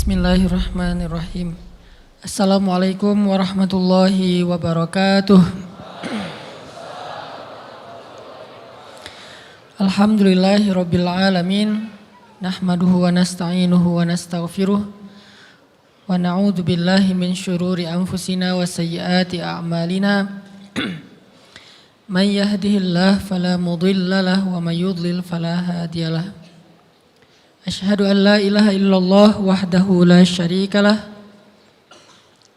Bismillahirrahmanirrahim. Assalamualaikum warahmatullahi wabarakatuh. Alhamdulillahirabbil alamin. Nahmaduhu wa nasta'inuhu wa nastaghfiruh. Wa na'udzu billahi min syururi anfusina wa sayyiati a'malina. May yahdihillahu fala mudilla lahu wa may yudlil fala hadiyalah. Asyhadu an la ilaha illallah wahdahu la syarikalah.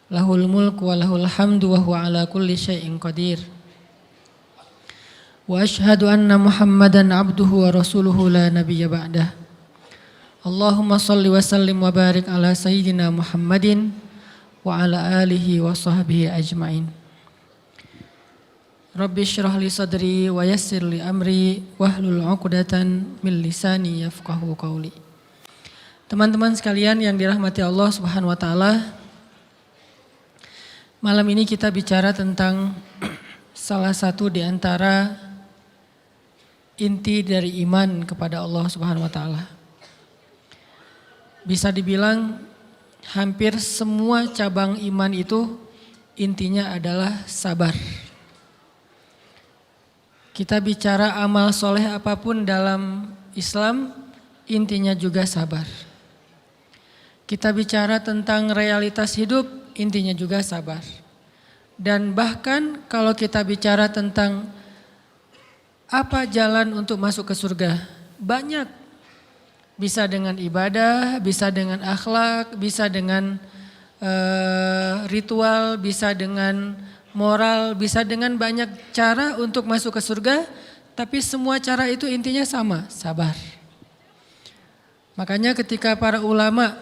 Lahul mulku wa lahul hamdu wa huwa ala kulli syai'in qadir. Wa asyhadu anna Muhammadan abduhu wa rasuluhu la nabiyya ba'dah. Allahumma salli wa sallim wa barik ala sayyidina Muhammadin wa ala alihi wa sahbihi ajma'in. Rabbi syrah li sadri wa yassir li amri wahlul 'uqdatan min lisani yafqahu qawli. Teman-teman sekalian yang dirahmati Allah Subhanahu wa taala, malam ini kita bicara tentang salah satu di antara inti dari iman kepada Allah Subhanahu wa taala. Bisa dibilang hampir semua cabang iman itu intinya adalah sabar. Kita bicara amal soleh apapun dalam Islam, intinya juga sabar. Kita bicara tentang realitas hidup, intinya juga sabar. Dan bahkan kalau kita bicara tentang apa jalan untuk masuk ke surga, banyak. Bisa dengan ibadah, bisa dengan akhlak, bisa dengan ritual, bisa dengan moral, bisa dengan banyak cara untuk masuk ke surga, tapi semua cara itu intinya sama, sabar. Makanya ketika para ulama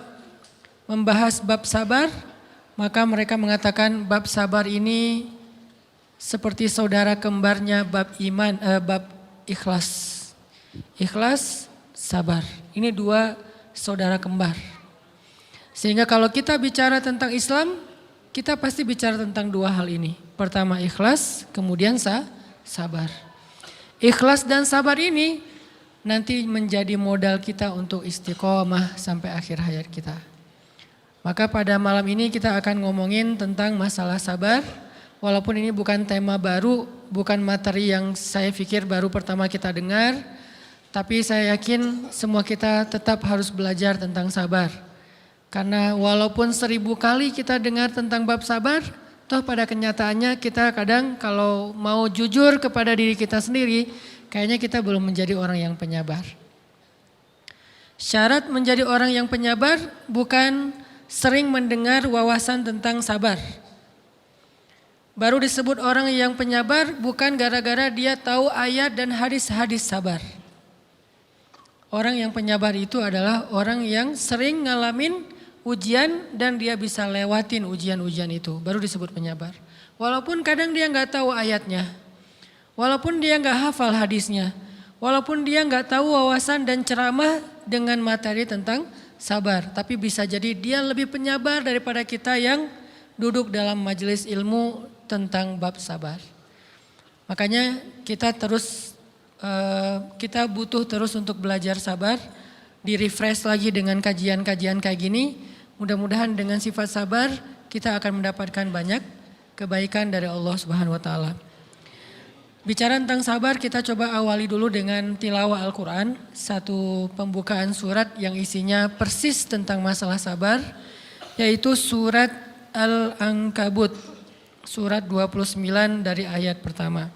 membahas bab sabar, maka mereka mengatakan bab sabar ini seperti saudara kembarnya bab iman, bab ikhlas. Ikhlas, sabar. Ini dua saudara kembar. Sehingga kalau kita bicara tentang Islam, kita pasti bicara tentang dua hal ini. Pertama ikhlas, kemudian sabar. Ikhlas dan sabar ini nanti menjadi modal kita untuk istiqomah sampai akhir hayat kita. Maka pada malam ini kita akan ngomongin tentang masalah sabar. Walaupun ini bukan tema baru, bukan materi yang saya pikir baru pertama kita dengar. Tapi saya yakin semua kita tetap harus belajar tentang sabar. Karena walaupun 1000 kali kita dengar tentang bab sabar, toh pada kenyataannya kita kadang kalau mau jujur kepada diri kita sendiri, kayaknya kita belum menjadi orang yang penyabar. Syarat menjadi orang yang penyabar bukan sering mendengar wawasan tentang sabar. Baru disebut orang yang penyabar bukan gara-gara dia tahu ayat dan hadis-hadis sabar. Orang yang penyabar itu adalah orang yang sering ngalamin ujian dan dia bisa lewatin ujian-ujian itu, baru disebut penyabar. Walaupun kadang dia nggak tahu ayatnya, walaupun dia nggak hafal hadisnya, walaupun dia nggak tahu wawasan dan ceramah dengan materi tentang sabar, tapi bisa jadi dia lebih penyabar daripada kita yang duduk dalam majelis ilmu tentang bab sabar. Makanya kita butuh terus untuk belajar sabar, di-refresh lagi dengan kajian-kajian kayak gini. Mudah-mudahan dengan sifat sabar kita akan mendapatkan banyak kebaikan dari Allah Subhanahu wa taala. Bicara tentang sabar, kita coba awali dulu dengan tilawah Al-Qur'an, satu pembukaan surat yang isinya persis tentang masalah sabar, yaitu surat Al-Ankabut, surat 29 dari ayat pertama.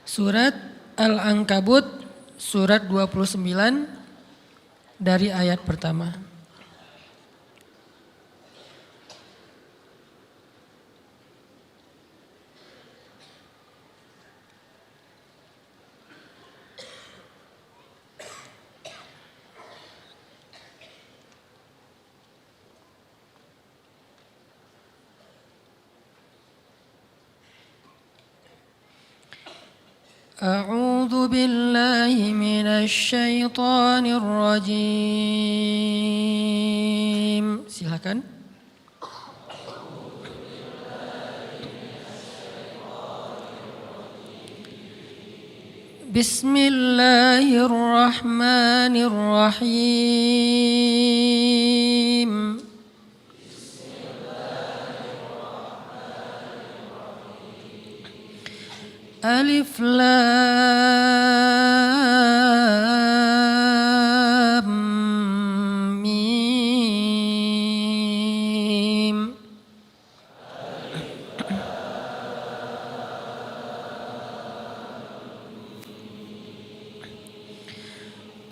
Surat Al-Ankabut, surat 29 dari ayat pertama. A'udzu billahi minasy syaithanir rajim. Silakan. Bismillahirrahmanirrahim. Alif Lam Mim.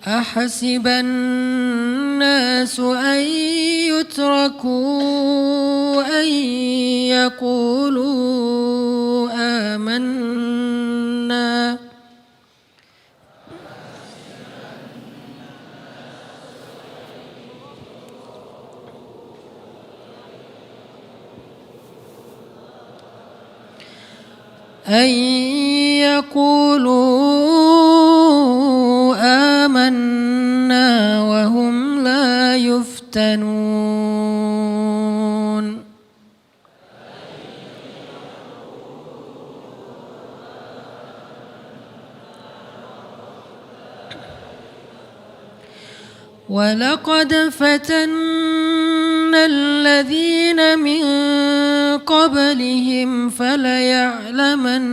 أحسب الناس أن يتركوا أن يقولوا آمنا وهم لا يفتنون. ولقد فتنا الذين من قبلهم فليعلمن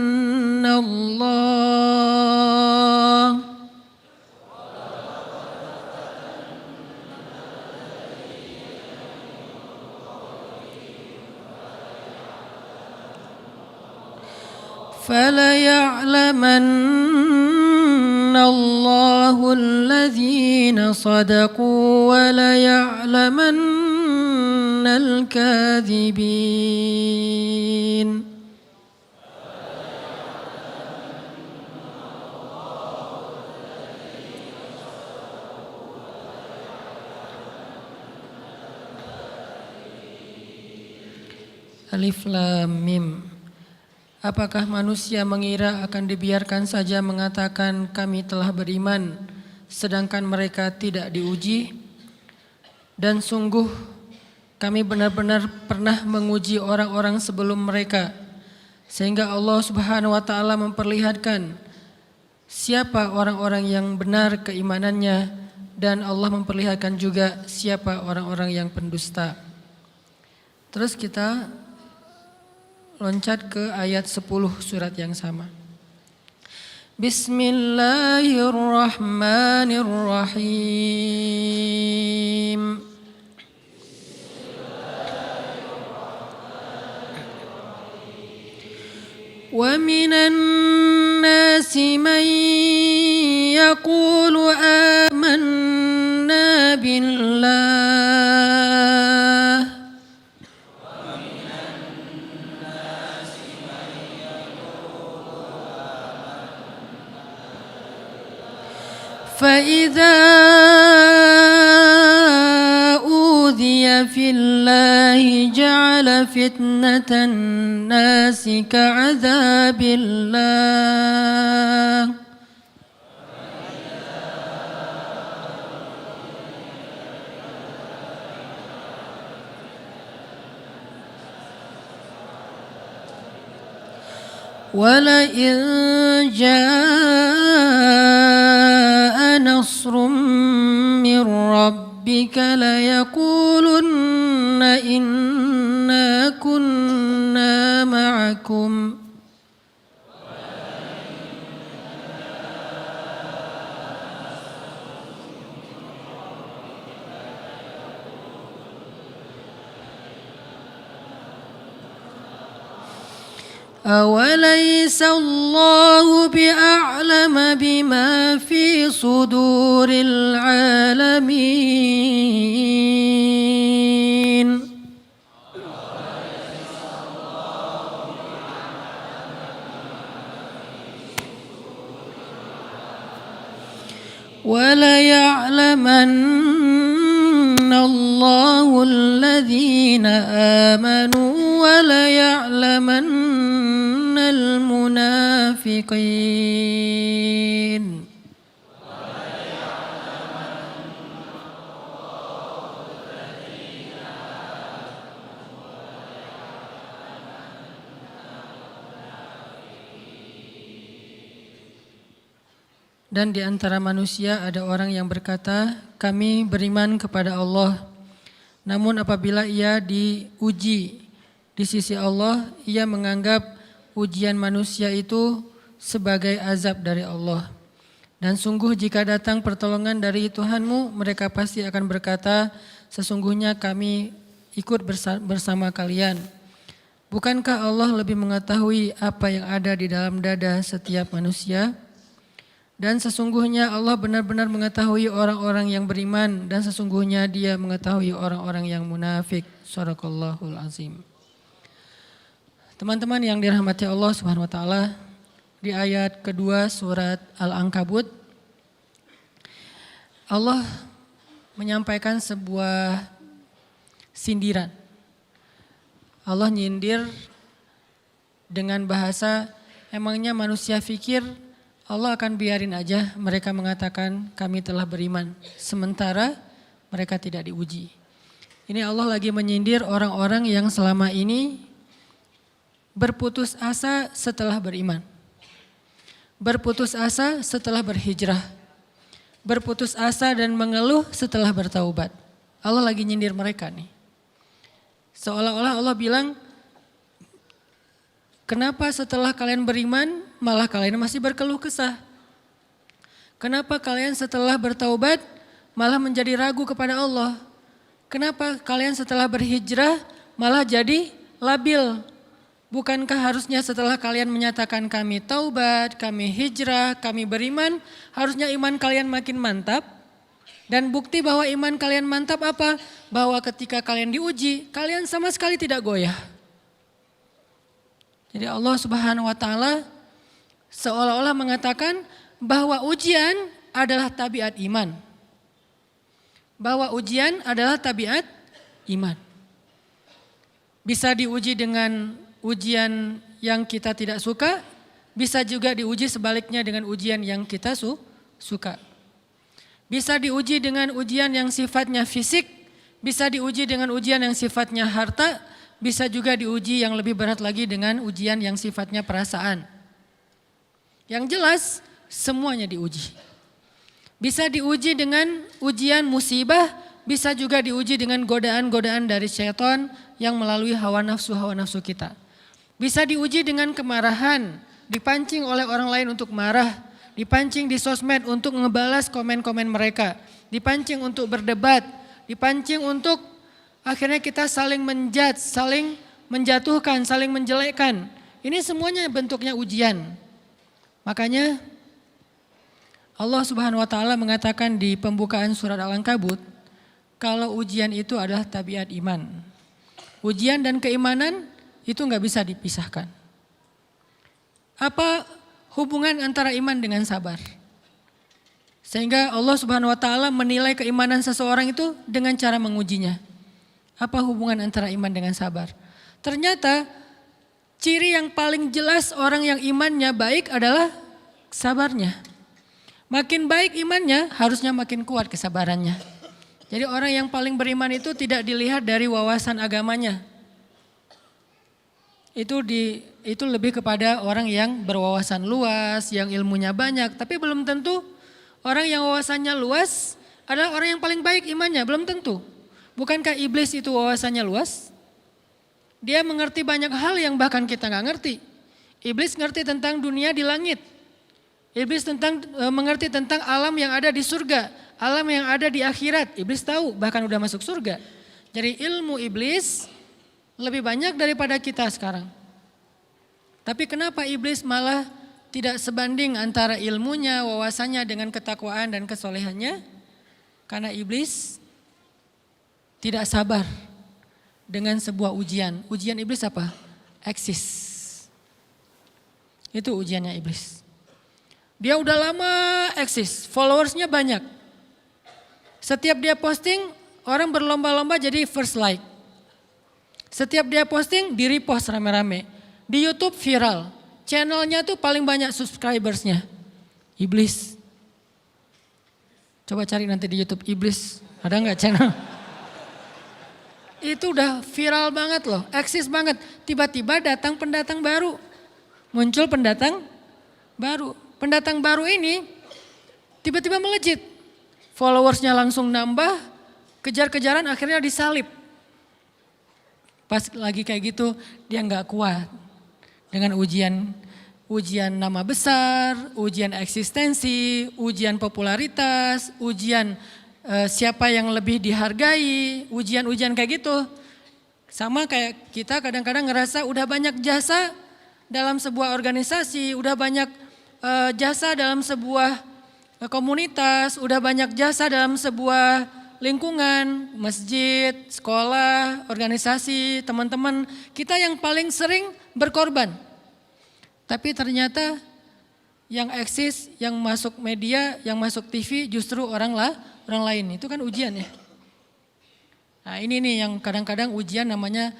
الله الذين صدقوا وليعلمن الكاذبين. Alif Lam Mim. Apakah manusia mengira akan dibiarkan saja mengatakan kami telah beriman, sedangkan mereka tidak diuji? Dan sungguh kami benar-benar pernah menguji orang-orang sebelum mereka, sehingga Allah Subhanahu wa Ta'ala memperlihatkan siapa orang-orang yang benar keimanannya, dan Allah memperlihatkan juga siapa orang-orang yang pendusta. Terus kita loncat ke ayat 10 surat yang sama. Bismillahirrahmanirrahim. Wa minan nasi man yaqulu amanna billah فإذا أوذي في الله جعل فتنة الناس كعذاب الله ولئن جاء نصر من ربك ليقولن إنا كنا معكم أوليس الله بأعلم بما في صدور العالمين وليعلمن الله الذين آمنوا وليعلمن المنافقين Dan di antara manusia ada orang yang berkata, kami beriman kepada Allah. Namun apabila ia diuji di sisi Allah, ia menganggap ujian manusia itu sebagai azab dari Allah. Dan sungguh jika datang pertolongan dari Tuhanmu, mereka pasti akan berkata, sesungguhnya kami ikut bersama kalian. Bukankah Allah lebih mengetahui apa yang ada di dalam dada setiap manusia? Dan sesungguhnya Allah benar-benar mengetahui orang-orang yang beriman dan sesungguhnya Dia mengetahui orang-orang yang munafik. Shadaqallahul azim. Teman-teman yang dirahmati Allah Subhanahu wa taala, di ayat kedua surat Al-Ankabut Allah menyampaikan sebuah sindiran. Allah nyindir dengan bahasa, emangnya manusia pikir Allah akan biarin aja mereka mengatakan kami telah beriman, sementara mereka tidak diuji. Ini Allah lagi menyindir orang-orang yang selama ini berputus asa setelah beriman. Berputus asa setelah berhijrah. Berputus asa dan mengeluh setelah bertaubat. Allah lagi nyindir mereka nih. Seolah-olah Allah bilang, kenapa setelah kalian beriman malah kalian masih berkeluh kesah? Kenapa kalian setelah bertaubat malah menjadi ragu kepada Allah? Kenapa kalian setelah berhijrah malah jadi labil? Bukankah harusnya setelah kalian menyatakan kami taubat, kami hijrah, kami beriman, harusnya iman kalian makin mantap? Dan bukti bahwa iman kalian mantap apa? Bahwa ketika kalian diuji, kalian sama sekali tidak goyah. Jadi Allah Subhanahu wa taala seolah-olah mengatakan bahwa ujian adalah tabiat iman. Bahwa ujian adalah tabiat iman. Bisa diuji dengan ujian yang kita tidak suka, bisa juga diuji sebaliknya dengan ujian yang kita suka. Bisa diuji dengan ujian yang sifatnya fisik, bisa diuji dengan ujian yang sifatnya harta, bisa juga diuji yang lebih berat lagi dengan ujian yang sifatnya perasaan. Yang jelas semuanya diuji. Bisa diuji dengan ujian musibah, bisa juga diuji dengan godaan-godaan dari syaitan yang melalui hawa nafsu kita. Bisa diuji dengan kemarahan, dipancing oleh orang lain untuk marah, dipancing di sosmed untuk ngebalas komen-komen mereka, dipancing untuk berdebat, dipancing untuk akhirnya kita saling menjudge, saling menjatuhkan, saling menjelekkan. Ini semuanya bentuknya ujian. Makanya Allah Subhanahu wa taala mengatakan di pembukaan surat Al-Ankabut, kalau ujian itu adalah tabiat iman. Ujian dan keimanan itu enggak bisa dipisahkan. Apa hubungan antara iman dengan sabar? Sehingga Allah Subhanahu wa taala menilai keimanan seseorang itu dengan cara mengujinya. Apa hubungan antara iman dengan sabar? Ternyata ciri yang paling jelas orang yang imannya baik adalah sabarnya. Makin baik imannya, harusnya makin kuat kesabarannya. Jadi orang yang paling beriman itu tidak dilihat dari wawasan agamanya. Itu lebih kepada orang yang berwawasan luas, yang ilmunya banyak. Tapi belum tentu orang yang wawasannya luas adalah orang yang paling baik imannya, belum tentu. Bukankah iblis itu wawasannya luas? Dia mengerti banyak hal yang bahkan kita gak ngerti. Iblis ngerti tentang dunia di langit. Iblis mengerti tentang alam yang ada di surga, alam yang ada di akhirat. Iblis tahu, bahkan udah masuk surga. Jadi ilmu iblis lebih banyak daripada kita sekarang. Tapi kenapa iblis malah tidak sebanding antara ilmunya, wawasannya dengan ketakwaan dan kesolehannya? Karena iblis tidak sabar dengan sebuah ujian. Ujian iblis apa? Eksis. Itu ujiannya iblis. Dia udah lama eksis, followersnya banyak. Setiap dia posting, orang berlomba-lomba jadi first like. Setiap dia posting, di repost rame-rame. Di YouTube viral, channelnya tuh paling banyak subscribersnya. Iblis. Coba cari nanti di YouTube iblis, ada gak channel? Itu udah viral banget loh, eksis banget. Tiba-tiba datang pendatang baru. Muncul pendatang baru. Pendatang baru ini tiba-tiba melejit. Followersnya langsung nambah, kejar-kejaran akhirnya disalib. Pas lagi kayak gitu dia nggak kuat dengan ujian nama besar, ujian eksistensi, ujian popularitas, ujian siapa yang lebih dihargai, ujian-ujian kayak gitu. Sama kayak kita kadang-kadang ngerasa udah banyak jasa dalam sebuah organisasi, udah banyak jasa dalam sebuah komunitas, udah banyak jasa dalam sebuah lingkungan, masjid, sekolah, organisasi, teman-teman. Kita yang paling sering berkorban. Tapi ternyata yang eksis, yang masuk media, yang masuk TV justru orang lain. Itu kan ujian ya. Nah ini nih yang kadang-kadang ujian namanya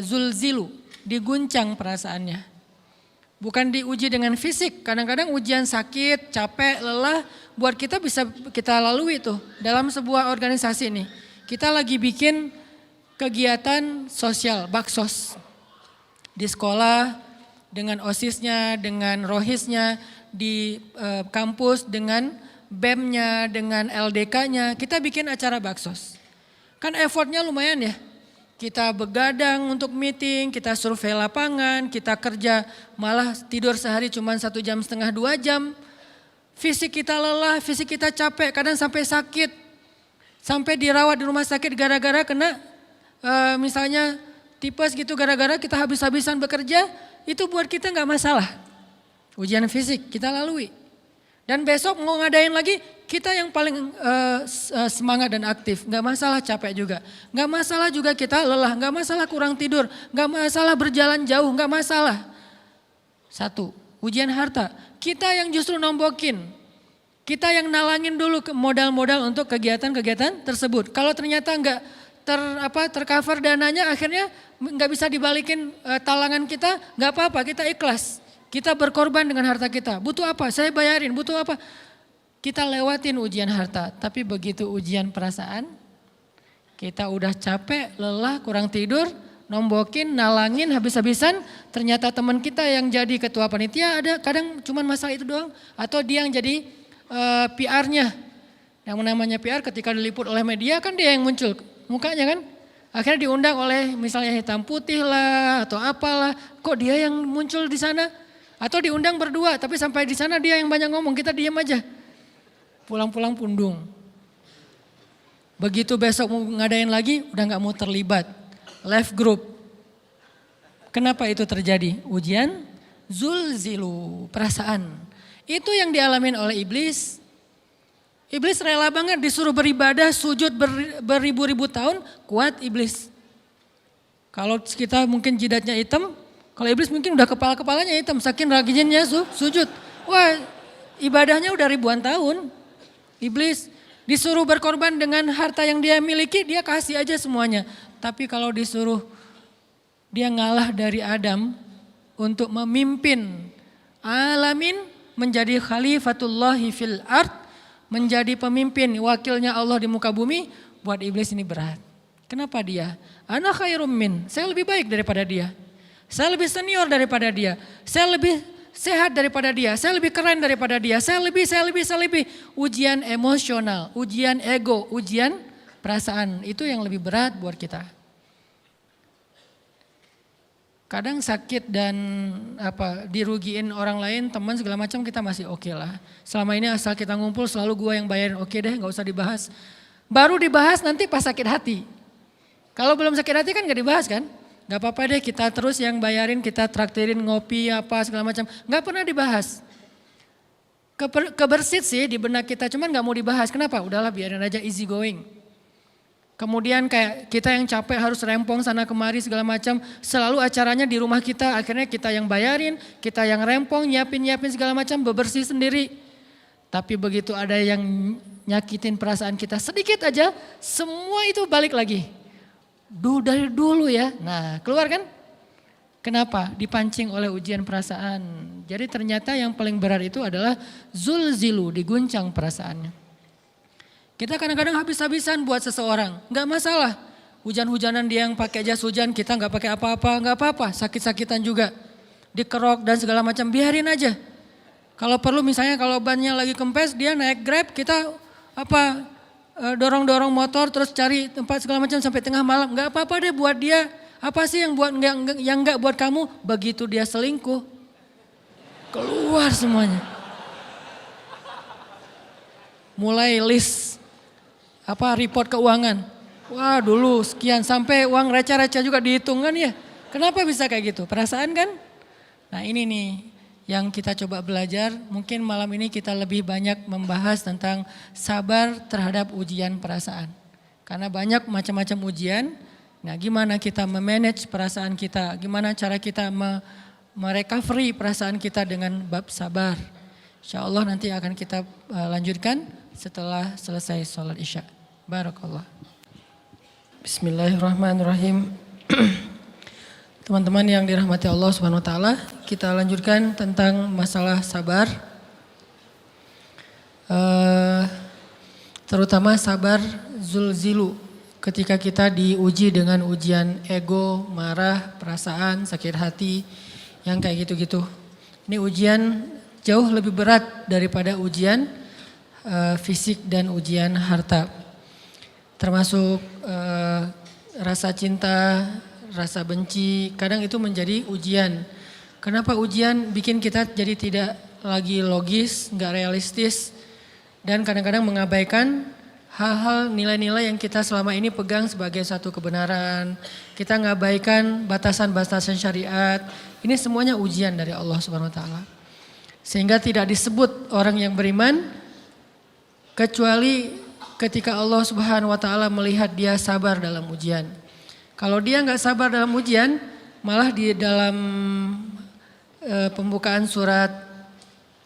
zulzilu, diguncang perasaannya. Bukan diuji dengan fisik, kadang-kadang ujian sakit, capek, lelah buat kita bisa kita lalui tuh dalam sebuah organisasi ini. Kita lagi bikin kegiatan sosial, baksos di sekolah dengan OSIS-nya, dengan ROHIS-nya, di kampus dengan BEM-nya, dengan LDK-nya, kita bikin acara baksos. Kan effortnya lumayan ya, kita begadang untuk meeting, kita survei lapangan, kita kerja malah tidur sehari cuma 1,5 jam, 2 jam. Fisik kita lelah, fisik kita capek, kadang sampai sakit. Sampai dirawat di rumah sakit gara-gara kena misalnya tipes gitu, gara-gara kita habis-habisan bekerja, itu buat kita gak masalah. Ujian fisik kita lalui. Dan besok mau ngadain lagi, kita yang paling semangat dan aktif. Gak masalah capek juga. Gak masalah juga kita lelah, gak masalah kurang tidur, gak masalah berjalan jauh, gak masalah. Satu, ujian harta. Kita yang justru nombokin. Kita yang nalangin dulu modal-modal untuk kegiatan-kegiatan tersebut. Kalau ternyata gak tercover dananya, akhirnya gak bisa dibalikin talangan kita, gak apa-apa, kita ikhlas. Kita berkorban dengan harta kita. Butuh apa? Saya bayarin. Butuh apa? Kita lewatin ujian harta. Tapi begitu ujian perasaan, kita udah capek, lelah, kurang tidur, nombokin, nalangin habis-habisan. Ternyata teman kita yang jadi ketua panitia ada kadang cuman masalah itu doang. Atau dia yang jadi PR-nya. Yang namanya PR ketika diliput oleh media kan dia yang muncul mukanya kan. Akhirnya diundang oleh misalnya hitam putih lah atau apalah. Kok dia yang muncul di sana? Atau diundang berdua, tapi sampai di sana dia yang banyak ngomong, kita diam aja. Pulang-pulang pundung. Begitu besok mau ngadain lagi, udah gak mau terlibat. Left group. Kenapa itu terjadi? Ujian zulzilu, perasaan. Itu yang dialamin oleh iblis. Iblis rela banget disuruh beribadah, sujud beribu-ribu tahun, kuat iblis. Kalau kita mungkin jidatnya hitam, kalau iblis mungkin udah kepala-kepalanya hitam, saking rajinnya sujud. Wah, ibadahnya udah ribuan tahun. Iblis disuruh berkorban dengan harta yang dia miliki, dia kasih aja semuanya. Tapi kalau disuruh dia ngalah dari Adam untuk memimpin alamin, menjadi khalifatullahi fil ard, menjadi pemimpin wakilnya Allah di muka bumi, buat iblis ini berat. Kenapa dia? Ana khairum min, saya lebih baik daripada dia. Saya lebih senior daripada dia, saya lebih sehat daripada dia, saya lebih keren daripada dia, saya lebih. Ujian emosional, ujian ego, ujian perasaan, itu yang lebih berat buat kita. Kadang sakit dan dirugiin orang lain, teman segala macam kita masih oke lah. Selama ini asal kita ngumpul selalu gua yang bayarin, oke deh gak usah dibahas. Baru dibahas nanti pas sakit hati. Kalau belum sakit hati kan gak dibahas kan. Gak apa-apa deh kita terus yang bayarin, kita traktirin ngopi apa segala macam. Gak pernah dibahas. Kebersit sih di benak kita, cuman gak mau dibahas. Kenapa? Udahlah biarin aja, easy going. Kemudian kayak kita yang capek harus rempong sana kemari segala macam. Selalu acaranya di rumah kita, akhirnya kita yang bayarin, kita yang rempong, nyiapin segala macam, bebersih sendiri. Tapi begitu ada yang nyakitin perasaan kita sedikit aja, semua itu balik lagi. Dari dulu ya, nah keluar kan? Kenapa? Dipancing oleh ujian perasaan. Jadi ternyata yang paling berat itu adalah zulzilu, diguncang perasaannya. Kita kadang-kadang habis-habisan buat seseorang, gak masalah. Hujan-hujanan dia yang pakai jas hujan, kita gak pakai apa-apa, gak apa-apa. Sakit-sakitan juga, dikerok dan segala macam, biarin aja. Kalau perlu misalnya kalau bannya lagi kempes dia naik Grab, kita dorong-dorong motor terus cari tempat segala macam sampai tengah malam. Enggak apa-apa deh buat dia. Apa sih yang enggak buat kamu? Begitu dia selingkuh, keluar semuanya. Mulai list report keuangan. Wah, dulu sekian sampai uang receh-receh juga dihitung kan ya. Kenapa bisa kayak gitu? Perasaan kan? Nah, ini nih yang kita coba belajar. Mungkin malam ini kita lebih banyak membahas tentang sabar terhadap ujian perasaan. Karena banyak macam-macam ujian. Nah, gimana kita memanage perasaan kita? Gimana cara kita merecovery perasaan kita dengan bab sabar? Insya Allah nanti akan kita lanjutkan setelah selesai sholat isya. Barakallah. Bismillahirrahmanirrahim. Teman-teman yang dirahmati Allah Subhanahu wa taala, kita lanjutkan tentang masalah sabar. Terutama sabar zulzilu, ketika kita diuji dengan ujian ego, marah, perasaan, sakit hati, yang kayak gitu-gitu. Ini ujian jauh lebih berat daripada ujian fisik dan ujian harta. Termasuk rasa cinta, rasa benci, kadang itu menjadi ujian. Kenapa ujian bikin kita jadi tidak lagi logis, nggak realistis, dan kadang-kadang mengabaikan hal-hal nilai-nilai yang kita selama ini pegang sebagai satu kebenaran. Kita ngabaikan batasan-batasan syariat. Ini semuanya ujian dari Allah Subhanahu wa taala. Sehingga tidak disebut orang yang beriman kecuali ketika Allah Subhanahu wa taala melihat dia sabar dalam ujian. Kalau dia nggak sabar dalam ujian, malah di dalam pembukaan surat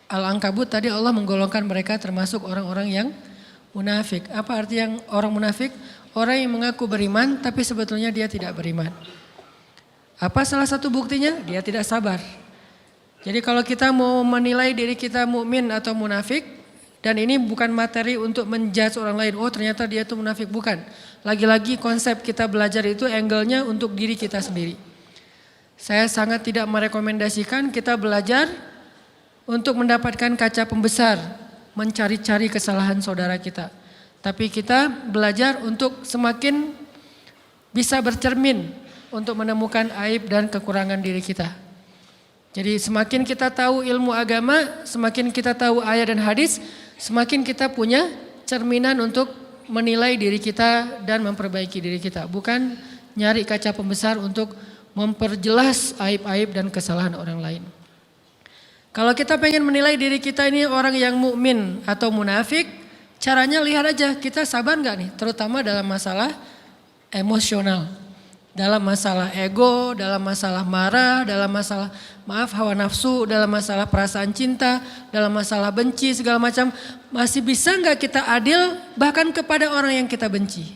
Al-Ankabut tadi Allah menggolongkan mereka termasuk orang-orang yang munafik. Apa arti yang orang munafik? Orang yang mengaku beriman tapi sebetulnya dia tidak beriman. Apa salah satu buktinya? Dia tidak sabar. Jadi kalau kita mau menilai diri kita mukmin atau munafik, dan ini bukan materi untuk menjudge orang lain. Oh ternyata dia itu munafik, bukan. Lagi-lagi konsep kita belajar itu angle-nya untuk diri kita sendiri. Saya sangat tidak merekomendasikan kita belajar untuk mendapatkan kaca pembesar, mencari-cari kesalahan saudara kita. Tapi kita belajar untuk semakin bisa bercermin untuk menemukan aib dan kekurangan diri kita. Jadi semakin kita tahu ilmu agama, semakin kita tahu ayat dan hadis, semakin kita punya cerminan untuk menilai diri kita dan memperbaiki diri kita. Bukan nyari kaca pembesar untuk memperjelas aib-aib dan kesalahan orang lain. Kalau kita pengen menilai diri kita ini orang yang mukmin atau munafik, caranya lihat aja kita sabar nggak nih, terutama dalam masalah emosional. Dalam masalah ego, dalam masalah marah, dalam masalah hawa nafsu, dalam masalah perasaan cinta, dalam masalah benci segala macam. Masih bisa nggak kita adil bahkan kepada orang yang kita benci?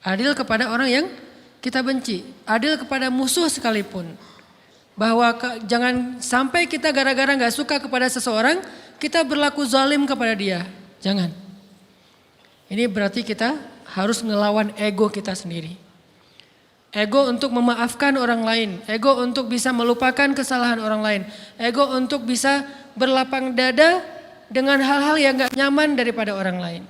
Adil kepada orang yang kita benci, adil kepada musuh sekalipun. Bahwa jangan sampai kita gara-gara nggak suka kepada seseorang, kita berlaku zalim kepada dia. Jangan. Ini berarti kita harus ngelawan ego kita sendiri. Ego untuk memaafkan orang lain, ego untuk bisa melupakan kesalahan orang lain, ego untuk bisa berlapang dada dengan hal-hal yang gak nyaman daripada orang lain.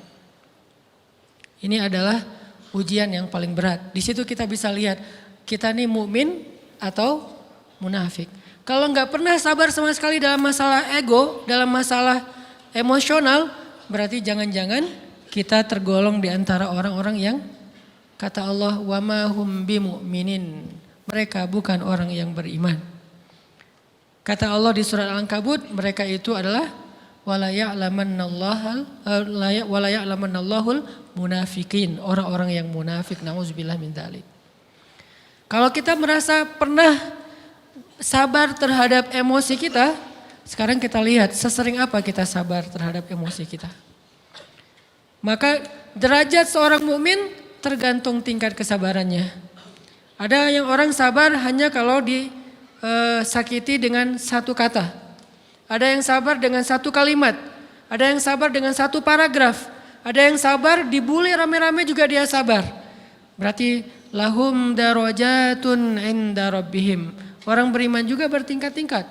Ini adalah ujian yang paling berat. Di situ kita bisa lihat kita nih mukmin atau munafik. Kalau gak pernah sabar sama sekali dalam masalah ego, dalam masalah emosional, berarti jangan-jangan kita tergolong di antara orang-orang yang kata Allah, wa ma hum bimu'minin. Mereka bukan orang yang beriman. Kata Allah di surat Al-Ankabut, mereka itu adalah wala ya'lamannallahul munafikin, orang-orang yang munafik. Nauzubillah min dzalik. Kalau kita merasa pernah sabar terhadap emosi kita, sekarang kita lihat sesering apa kita sabar terhadap emosi kita. Maka derajat seorang mukmin tergantung tingkat kesabarannya. Ada yang orang sabar hanya kalau disakiti dengan satu kata. Ada yang sabar dengan satu kalimat. Ada yang sabar dengan satu paragraf. Ada yang sabar dibully rame-rame juga dia sabar. Berarti lahum darajatun inda rabbihim. Orang beriman juga bertingkat-tingkat.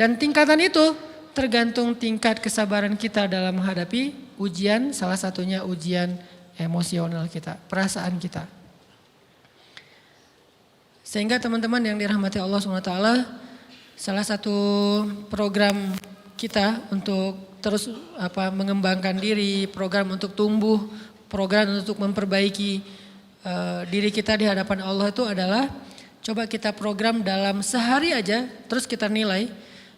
Dan tingkatan itu tergantung tingkat kesabaran kita dalam menghadapi ujian, salah satunya ujian emosional kita, perasaan kita. Sehingga teman-teman yang dirahmati Allah SWT, salah satu program kita untuk terus mengembangkan diri, program untuk tumbuh, program untuk memperbaiki diri kita di hadapan Allah itu adalah coba kita program dalam sehari aja, terus kita nilai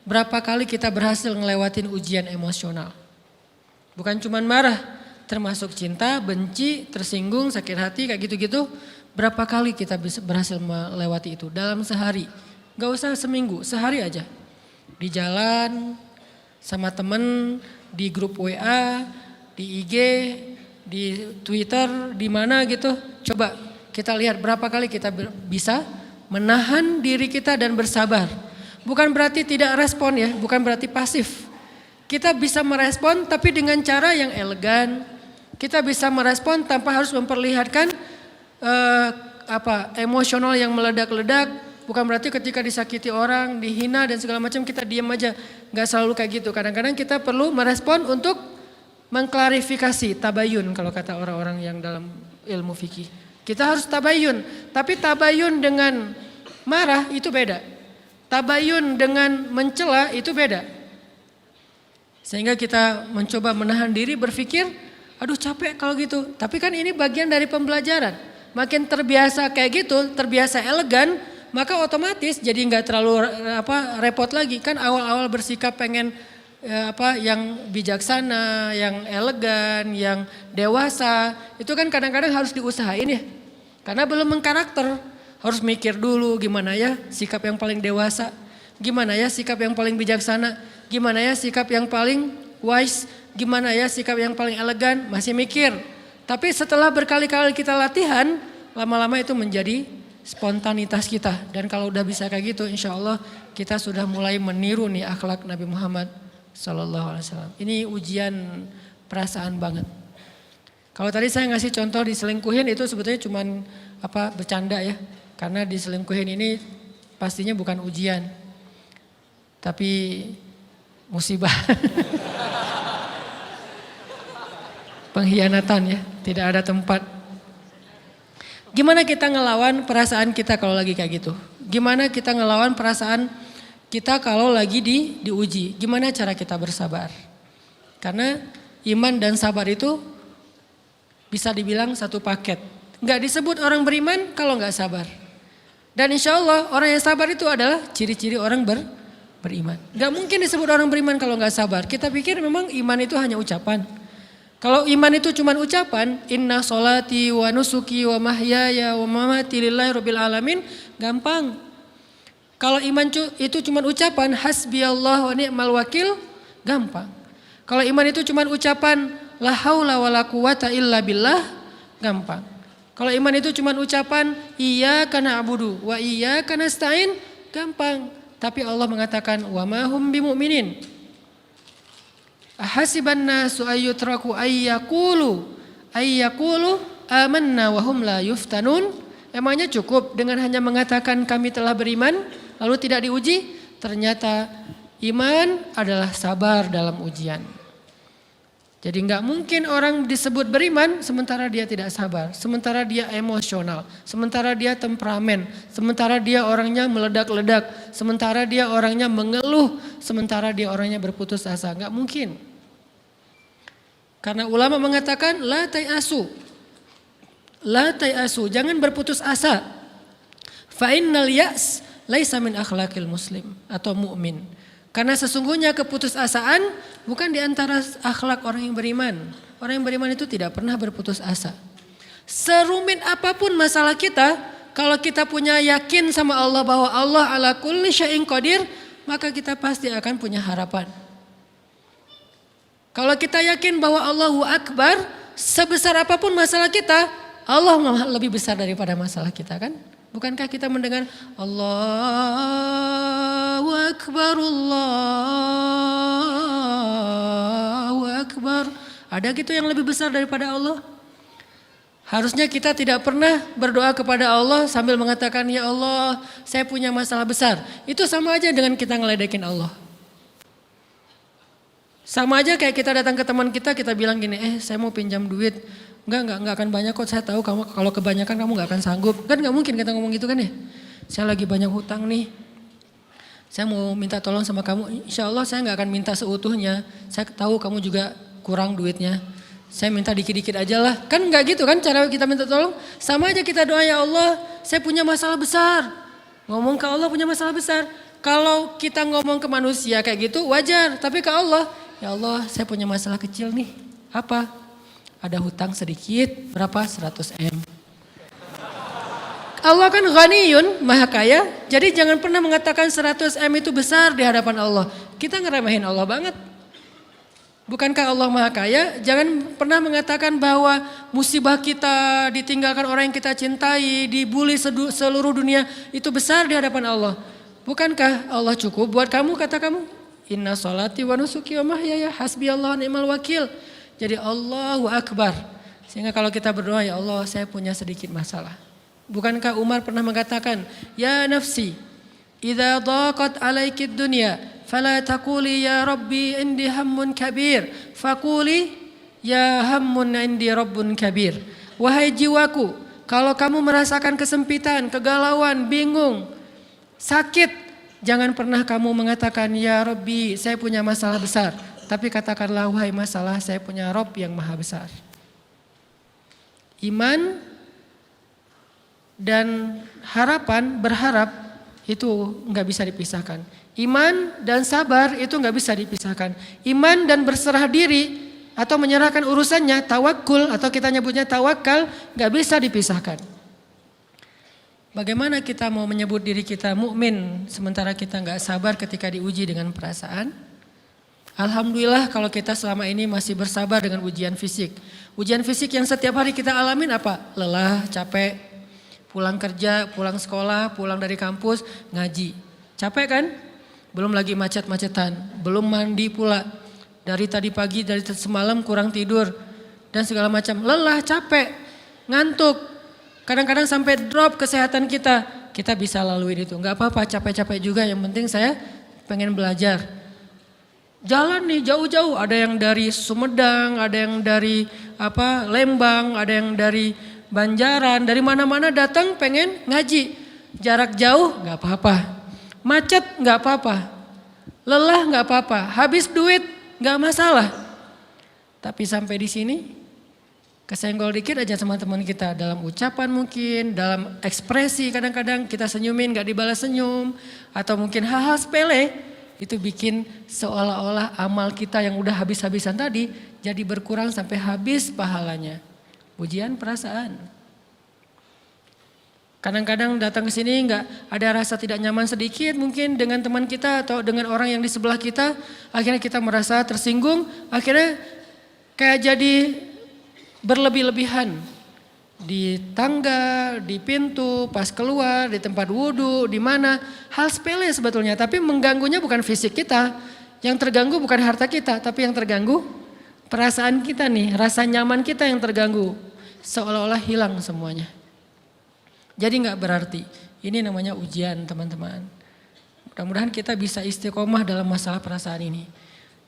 berapa kali kita berhasil ngelewatin ujian emosional. Bukan cuma marah, termasuk cinta, benci, tersinggung, sakit hati kayak gitu-gitu. Berapa kali kita berhasil melewati itu dalam sehari. Gak usah seminggu, sehari aja. Di jalan, sama temen, di grup WA, di IG, di Twitter, di mana gitu. Coba kita lihat berapa kali kita bisa menahan diri kita dan bersabar. Bukan berarti tidak respon ya, bukan berarti pasif. Kita bisa merespon tapi dengan cara yang elegan. Kita bisa merespon tanpa harus memperlihatkan emosional yang meledak-ledak. Bukan berarti ketika disakiti orang, dihina dan segala macam kita diam aja. Gak selalu kayak gitu. Kadang-kadang kita perlu merespon untuk mengklarifikasi, tabayun kalau kata orang-orang yang dalam ilmu fikih. Kita harus tabayun, tapi tabayun dengan marah itu beda. Tabayun dengan mencela itu beda. Sehingga kita mencoba menahan diri berpikir, aduh capek kalau gitu. Tapi kan ini bagian dari pembelajaran. Makin terbiasa kayak gitu, terbiasa elegan, maka otomatis jadi nggak terlalu repot lagi. Kan awal-awal bersikap pengen yang bijaksana, yang elegan, yang dewasa, itu kan kadang-kadang harus diusahain ya. Karena belum mengkarakter. Harus mikir dulu gimana ya sikap yang paling dewasa, gimana ya sikap yang paling bijaksana, gimana ya sikap yang paling wise, gimana ya sikap yang paling elegan, masih mikir. Tapi setelah berkali-kali kita latihan, lama-lama itu menjadi spontanitas kita. Dan kalau udah bisa kayak gitu, insya Allah kita sudah mulai meniru nih akhlak Nabi Muhammad SAW. Ini ujian perasaan banget. Kalau tadi saya ngasih contoh diselingkuhin itu sebetulnya cuman bercanda ya. Karena diselingkuhin ini pastinya bukan ujian, tapi musibah. Pengkhianatan ya, tidak ada tempat. Gimana kita ngelawan perasaan kita kalau lagi kayak gitu? Gimana kita ngelawan perasaan kita kalau lagi diuji? Gimana cara kita bersabar? Karena iman dan sabar itu bisa dibilang satu paket. Nggak disebut orang beriman kalau nggak sabar. Dan insya Allah orang yang sabar itu adalah ciri-ciri orang beriman. Gak mungkin disebut orang beriman kalau gak sabar. Kita pikir memang iman itu hanya ucapan. Kalau iman itu cuma ucapan, inna sholati wa nusuki wa mahyaya wa mamati lillahi rabbil alamin, gampang. Kalau iman itu cuma ucapan, hasbiyallah wa ni'mal wakil, gampang. Kalau iman itu cuma ucapan, la haula wa la quwata illa billah, gampang. Kalau iman itu cuma ucapan iyyaka na'budu wa iyyaka nasta'in, gampang. Tapi Allah mengatakan wa ma hum bimu'minin. Ahasiban nasu ayyutraku ayyaqulu amanna wa hum la yuftanun. Emangnya cukup dengan hanya mengatakan kami telah beriman lalu tidak diuji? Ternyata iman adalah sabar dalam ujian. Jadi nggak mungkin orang disebut beriman sementara dia tidak sabar, sementara dia emosional, sementara dia temperamen, sementara dia orangnya meledak-ledak, sementara dia orangnya mengeluh, sementara dia orangnya berputus asa. Nggak mungkin. Karena ulama mengatakan la tayasu, jangan berputus asa. Fa innal ya's laisa min akhlaqil muslim atau mu'min. Karena sesungguhnya keputusasaan bukan di antara akhlak orang yang beriman. Orang yang beriman itu tidak pernah berputus asa. Serumit apapun masalah kita, kalau kita punya yakin sama Allah bahwa Allah ala kulli syai'in qadir, maka kita pasti akan punya harapan. Kalau kita yakin bahwa Allahu Akbar, sebesar apapun masalah kita, Allah lebih besar daripada masalah kita kan? Bukankah kita mendengar Allahu Akbar, Allahu Akbar. Ada gitu yang lebih besar daripada Allah? Harusnya kita tidak pernah berdoa kepada Allah sambil mengatakan ya Allah saya punya masalah besar. Itu sama aja dengan kita ngeledekin Allah. Sama aja kayak kita datang ke teman kita bilang gini, saya mau pinjam duit. Enggak akan banyak kok, saya tahu kamu kalau kebanyakan kamu gak akan sanggup. Kan gak mungkin kita ngomong gitu kan ya. Saya lagi banyak hutang nih, saya mau minta tolong sama kamu. Insya Allah saya gak akan minta seutuhnya. Saya tahu kamu juga kurang duitnya. Saya minta dikit-dikit aja lah. Kan gak gitu kan cara kita minta tolong. Sama aja kita doa, ya Allah saya punya masalah besar. Ngomong ke Allah punya masalah besar. Kalau kita ngomong ke manusia kayak gitu wajar. Tapi ke Allah, ya Allah saya punya masalah kecil nih. Apa? Ada hutang sedikit, berapa? 100 M. Allah kan ghaniyun, maha kaya. Jadi jangan pernah mengatakan 100 M itu besar di hadapan Allah. Kita ngeremehin Allah banget. Bukankah Allah maha kaya? Jangan pernah mengatakan bahwa musibah kita, ditinggalkan orang yang kita cintai, dibully seluruh dunia, itu besar di hadapan Allah. Bukankah Allah cukup buat kamu, kata kamu? Inna sholati wa nusuki wa mahyaya hasbi Allah ni'mal wakil. Jadi Allahu Akbar. Sehingga kalau kita berdoa, ya Allah saya punya sedikit masalah. Bukankah Umar pernah mengatakan, ya nafsi, idza daqat alaikid dunya, fala taquli ya Rabbi indi hammun kabir, faquli ya hammun indi rabbun kabir. Wahai jiwaku, kalau kamu merasakan kesempitan, kegalauan, bingung, sakit, jangan pernah kamu mengatakan ya Rabbi saya punya masalah besar. Tapi katakanlah, wahai masalah, saya punya Rabb yang maha besar. Iman dan harapan, berharap itu nggak bisa dipisahkan. Iman dan sabar itu nggak bisa dipisahkan. Iman dan berserah diri atau menyerahkan urusannya, tawakul atau kita nyebutnya tawakal, nggak bisa dipisahkan. Bagaimana kita mau menyebut diri kita mukmin sementara kita nggak sabar ketika diuji dengan perasaan? Alhamdulillah kalau kita selama ini masih bersabar dengan ujian fisik. Ujian fisik yang setiap hari kita alamin apa? Lelah, capek, pulang kerja, pulang sekolah, pulang dari kampus, ngaji. Capek kan? Belum lagi macet-macetan, belum mandi pula. Dari tadi pagi, dari semalam kurang tidur dan segala macam. Lelah, capek, ngantuk. Kadang-kadang sampai drop kesehatan kita. Kita bisa laluin itu. Enggak apa-apa, capek-capek juga, yang penting saya pengen belajar. Jalan nih jauh-jauh, ada yang dari Sumedang, ada yang dari Lembang, ada yang dari Banjaran, dari mana-mana datang pengen ngaji. Jarak jauh nggak apa-apa, macet nggak apa-apa, lelah nggak apa-apa, habis duit nggak masalah. Tapi sampai di sini kesenggol dikit aja sama teman kita dalam ucapan mungkin, dalam ekspresi kadang-kadang kita senyumin nggak dibalas senyum, atau mungkin hal-hal sepele. Itu bikin seolah-olah amal kita yang udah habis-habisan tadi jadi berkurang sampai habis pahalanya. Ujian perasaan. Kadang-kadang datang ke sini nggak ada rasa tidak nyaman sedikit mungkin dengan teman kita atau dengan orang yang di sebelah kita. Akhirnya kita merasa tersinggung, akhirnya kayak jadi berlebih-lebihan. Di tangga, di pintu, pas keluar, di tempat wudhu, di mana. Hal sepele sebetulnya, tapi mengganggunya bukan fisik kita. Yang terganggu bukan harta kita, tapi yang terganggu perasaan kita nih. Rasa nyaman kita yang terganggu. Seolah-olah hilang semuanya. Jadi gak berarti. Ini namanya ujian teman-teman. Mudah-mudahan kita bisa istiqomah dalam masalah perasaan ini.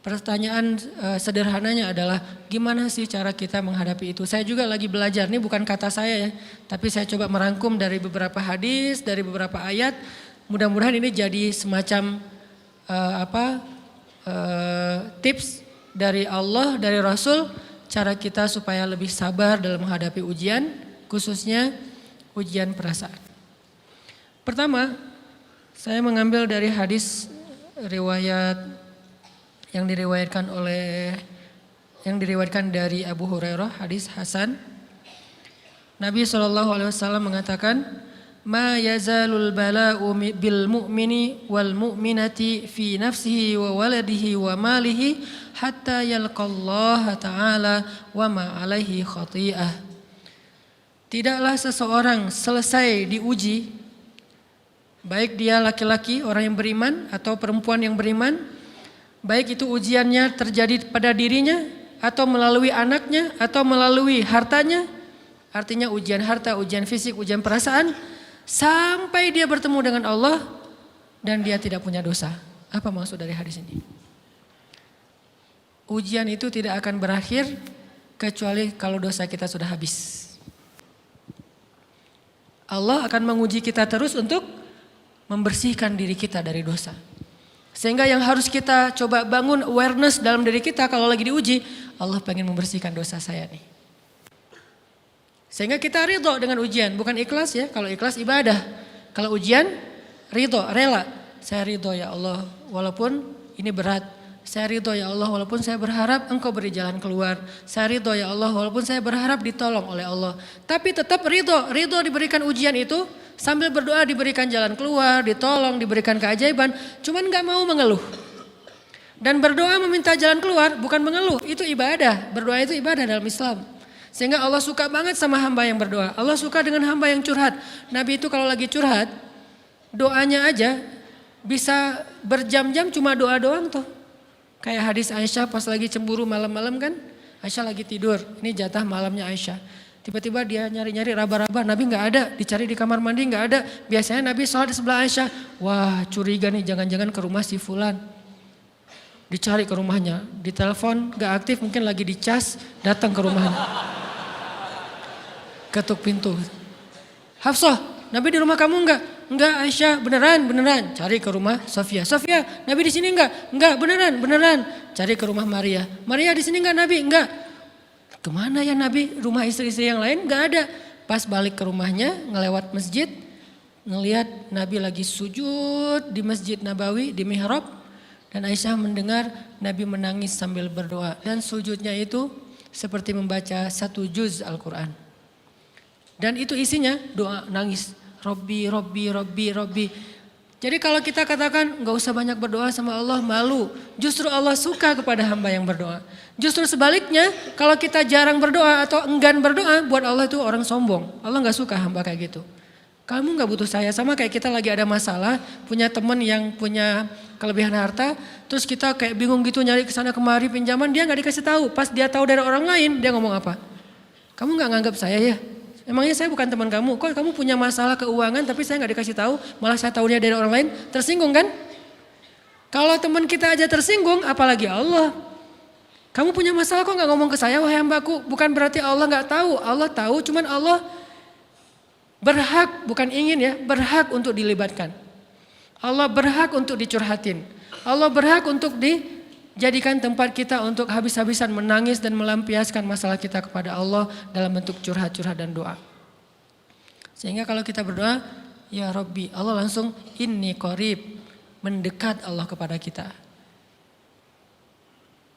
Pertanyaan sederhananya adalah gimana sih cara kita menghadapi itu? Saya juga lagi belajar, ini bukan kata saya ya, tapi saya coba merangkum dari beberapa hadis, dari beberapa ayat. Mudah-mudahan ini jadi semacam tips dari Allah, dari Rasul, cara kita supaya lebih sabar dalam menghadapi ujian, khususnya ujian perasaan. Pertama, saya mengambil dari hadis riwayat yang diriwayatkan dari Abu Hurairah, hadis Hasan. Nabi SAW mengatakan, "Ma yazalul bala'u bil mu'mini wal mu'minati fi nafsihi wa waladihi wa malihi hatta yalqallaha ta'ala wa ma alaihi khati'ah." Tidaklah seseorang selesai diuji, baik dia laki-laki orang yang beriman atau perempuan yang beriman, baik itu ujiannya terjadi pada dirinya atau melalui anaknya atau melalui hartanya. Artinya ujian harta, ujian fisik, ujian perasaan. Sampai dia bertemu dengan Allah dan dia tidak punya dosa. Apa maksud dari hadis ini? ujian itu tidak akan berakhir kecuali kalau dosa kita sudah habis. Allah akan menguji kita terus untuk membersihkan diri kita dari dosa. Sehingga yang harus kita coba bangun awareness dalam diri kita kalau lagi diuji, Allah pengen membersihkan dosa saya nih. Sehingga kita ridho dengan ujian, bukan ikhlas ya. Kalau ikhlas ibadah, kalau ujian ridho, rela. Saya ridho ya Allah walaupun ini berat. Saya ridho ya Allah walaupun saya berharap Engkau beri jalan keluar. Saya ridho ya Allah walaupun saya berharap ditolong oleh Allah. Tapi tetap ridho diberikan ujian itu sambil berdoa diberikan jalan keluar, ditolong, diberikan keajaiban. Cuman gak mau mengeluh. Dan berdoa meminta jalan keluar bukan mengeluh, itu ibadah. Berdoa itu ibadah dalam Islam. Sehingga Allah suka banget sama hamba yang berdoa. Allah suka dengan hamba yang curhat. Nabi itu kalau lagi curhat, doanya aja bisa berjam-jam cuma doa doang tuh. Kayak hadis Aisyah pas lagi cemburu malam-malam kan. Aisyah lagi tidur, ini jatah malamnya Aisyah. Tiba-tiba dia nyari-nyari raba-raba, Nabi gak ada, dicari di kamar mandi gak ada. Biasanya Nabi sholat di sebelah Aisyah. Wah curiga nih jangan-jangan ke rumah si fulan. Dicari ke rumahnya, ditelepon gak aktif mungkin lagi dicas, datang ke rumahnya. Ketuk pintu. Hafsah, Nabi di rumah kamu enggak? Enggak Aisyah, beneran. Cari ke rumah Sofia. Sofia, Nabi di sini enggak? Enggak, beneran. Cari ke rumah Maria. Maria di sini enggak Nabi? Enggak. Kemana ya Nabi? Rumah istri-istri yang lain enggak ada. Pas balik ke rumahnya, ngelewat masjid, ngelihat Nabi lagi sujud di Masjid Nabawi, di mihrab. Dan Aisyah mendengar Nabi menangis sambil berdoa. Dan sujudnya itu seperti membaca 1 juz Al-Quran. Dan itu isinya doa nangis. Robbi. Jadi kalau kita katakan gak usah banyak berdoa sama Allah, malu. Justru Allah suka kepada hamba yang berdoa. Justru sebaliknya kalau kita jarang berdoa atau enggan berdoa, buat Allah itu orang sombong. Allah gak suka hamba kayak gitu. Kamu gak butuh saya, sama kayak kita lagi ada masalah, punya teman yang punya kelebihan harta, terus kita kayak bingung gitu nyari kesana kemari pinjaman, dia gak dikasih tahu. Pas dia tahu dari orang lain, dia ngomong apa? Kamu gak nganggap saya ya? Emangnya saya bukan teman kamu? Kok kamu punya masalah keuangan tapi saya gak dikasih tahu, malah saya tahunya dari orang lain, tersinggung kan? Kalau teman kita aja tersinggung, apalagi Allah. Kamu punya masalah kok gak ngomong ke saya, wahai hambaku? Bukan berarti Allah gak tahu, Allah tahu, cuman Allah berhak, bukan ingin ya, berhak untuk dilibatkan. Allah berhak untuk dicurhatin. Allah berhak untuk dijadikan tempat kita untuk habis-habisan menangis dan melampiaskan masalah kita kepada Allah dalam bentuk curhat-curhat dan doa. Sehingga kalau kita berdoa, ya Rabbi, Allah langsung inni qarib, mendekat Allah kepada kita.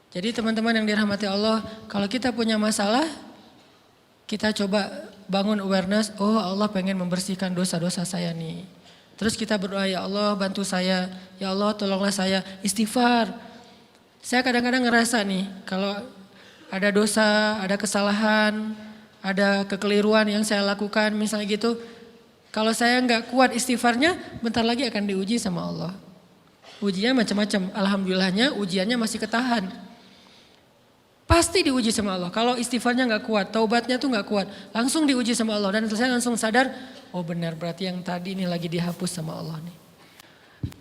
Jadi teman-teman yang dirahmati Allah, kalau kita punya masalah, kita coba bangun awareness, oh Allah pengen membersihkan dosa-dosa saya nih. Terus kita berdoa, ya Allah bantu saya, ya Allah tolonglah saya, istighfar. Saya kadang-kadang ngerasa nih, kalau ada dosa, ada kesalahan, ada kekeliruan yang saya lakukan misalnya gitu, kalau saya nggak kuat istighfarnya, bentar lagi akan diuji sama Allah. Ujinya macam-macam, alhamdulillahnya ujiannya masih ketahan. Pasti diuji sama Allah. Kalau istighfarnya nggak kuat, taubatnya tuh nggak kuat, langsung diuji sama Allah. Dan saya langsung sadar, oh benar berarti yang tadi ini lagi dihapus sama Allah nih.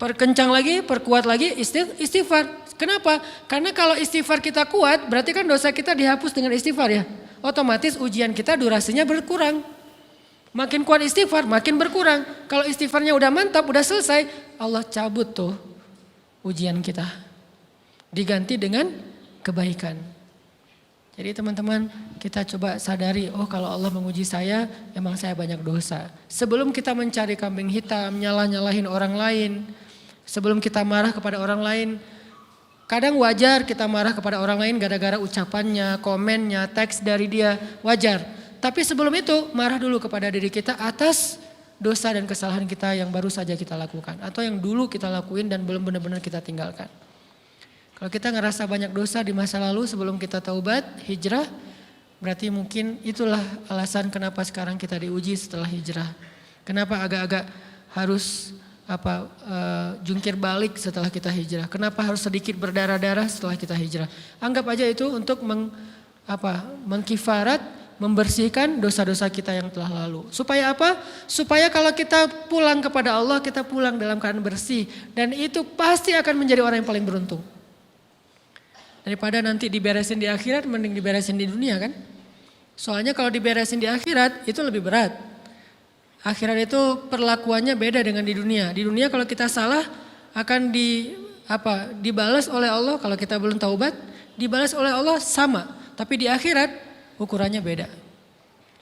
Perkencang lagi, perkuat lagi istighfar. Kenapa? Karena kalau istighfar kita kuat, berarti kan dosa kita dihapus dengan istighfar ya. Otomatis ujian kita durasinya berkurang. Makin kuat istighfar, makin berkurang. Kalau istighfarnya udah mantap, udah selesai, Allah cabut tuh ujian kita. Diganti dengan kebaikan. Jadi teman-teman kita coba sadari, oh kalau Allah menguji saya, emang saya banyak dosa. Sebelum kita mencari kambing hitam, nyalah-nyalahin orang lain, sebelum kita marah kepada orang lain, kadang wajar kita marah kepada orang lain gara-gara ucapannya, komennya, teks dari dia, wajar. Tapi sebelum itu marah dulu kepada diri kita atas dosa dan kesalahan kita yang baru saja kita lakukan. Atau yang dulu kita lakuin dan belum benar-benar kita tinggalkan. Kalau kita ngerasa banyak dosa di masa lalu sebelum kita taubat, hijrah, berarti mungkin itulah alasan kenapa sekarang kita diuji setelah hijrah. Kenapa agak-agak harus jungkir balik setelah kita hijrah. Kenapa harus sedikit berdarah-darah setelah kita hijrah. Anggap aja itu untuk mengkifarat, membersihkan dosa-dosa kita yang telah lalu. Supaya apa? Supaya kalau kita pulang kepada Allah, kita pulang dalam keadaan bersih. Dan itu pasti akan menjadi orang yang paling beruntung. Daripada nanti diberesin di akhirat, mending diberesin di dunia kan. Soalnya kalau diberesin di akhirat itu lebih berat. Akhirat itu perlakuannya beda dengan di dunia. Di dunia kalau kita salah akan dibalas oleh Allah. Kalau kita belum taubat, dibalas oleh Allah sama. Tapi di akhirat ukurannya beda.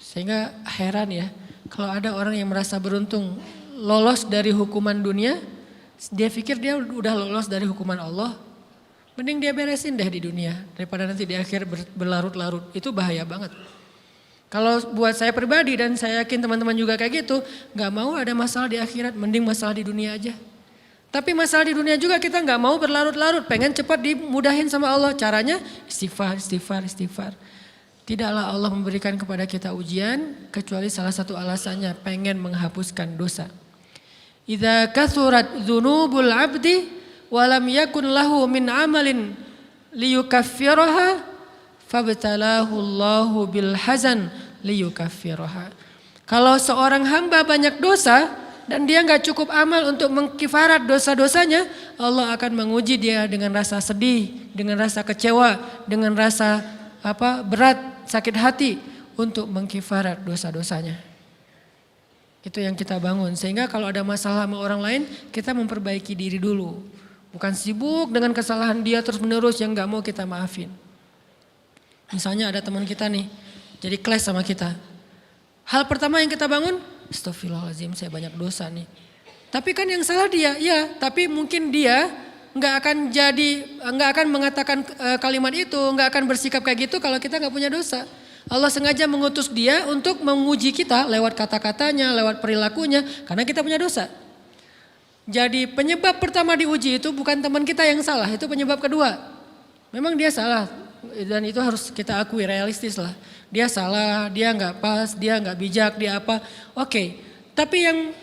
Sehingga heran ya, kalau ada orang yang merasa beruntung lolos dari hukuman dunia, dia pikir dia udah lolos dari hukuman Allah. Mending dia beresin deh di dunia daripada nanti di akhir berlarut-larut. Itu bahaya banget. Kalau buat saya pribadi dan saya yakin teman-teman juga kayak gitu, gak mau ada masalah di akhirat, mending masalah di dunia aja. Tapi masalah di dunia juga kita gak mau berlarut-larut, pengen cepat dimudahin sama Allah. Caranya istighfar, istighfar, istighfar. Tidaklah Allah memberikan kepada kita ujian kecuali salah satu alasannya pengen menghapuskan dosa. Idza kathurat dzunubul 'abdi walam yakun lahu min amalin liyukaffiraha fabtalahu Allahu bil hazan liyukaffiraha. Kalau seorang hamba banyak dosa dan dia enggak cukup amal untuk mengkifarat dosa-dosanya, Allah akan menguji dia dengan rasa sedih, dengan rasa kecewa, dengan rasa berat, sakit hati untuk mengkifarat dosa-dosanya. Itu yang kita bangun, sehingga kalau ada masalah sama orang lain, kita memperbaiki diri dulu. Bukan sibuk dengan kesalahan dia terus menerus yang gak mau kita maafin. Misalnya ada teman kita nih, jadi clash sama kita. Hal pertama yang kita bangun, astagfirullahaladzim saya banyak dosa nih. Tapi kan yang salah dia, ya tapi mungkin dia gak akan mengatakan kalimat itu, gak akan bersikap kayak gitu kalau kita gak punya dosa. Allah sengaja mengutus dia untuk menguji kita lewat kata-katanya, lewat perilakunya, karena kita punya dosa. Jadi penyebab pertama diuji itu bukan teman kita yang salah, itu penyebab kedua. Memang dia salah dan itu harus kita akui, realistis lah. Dia salah, dia gak pas, dia gak bijak, dia apa. Oke, tapi yang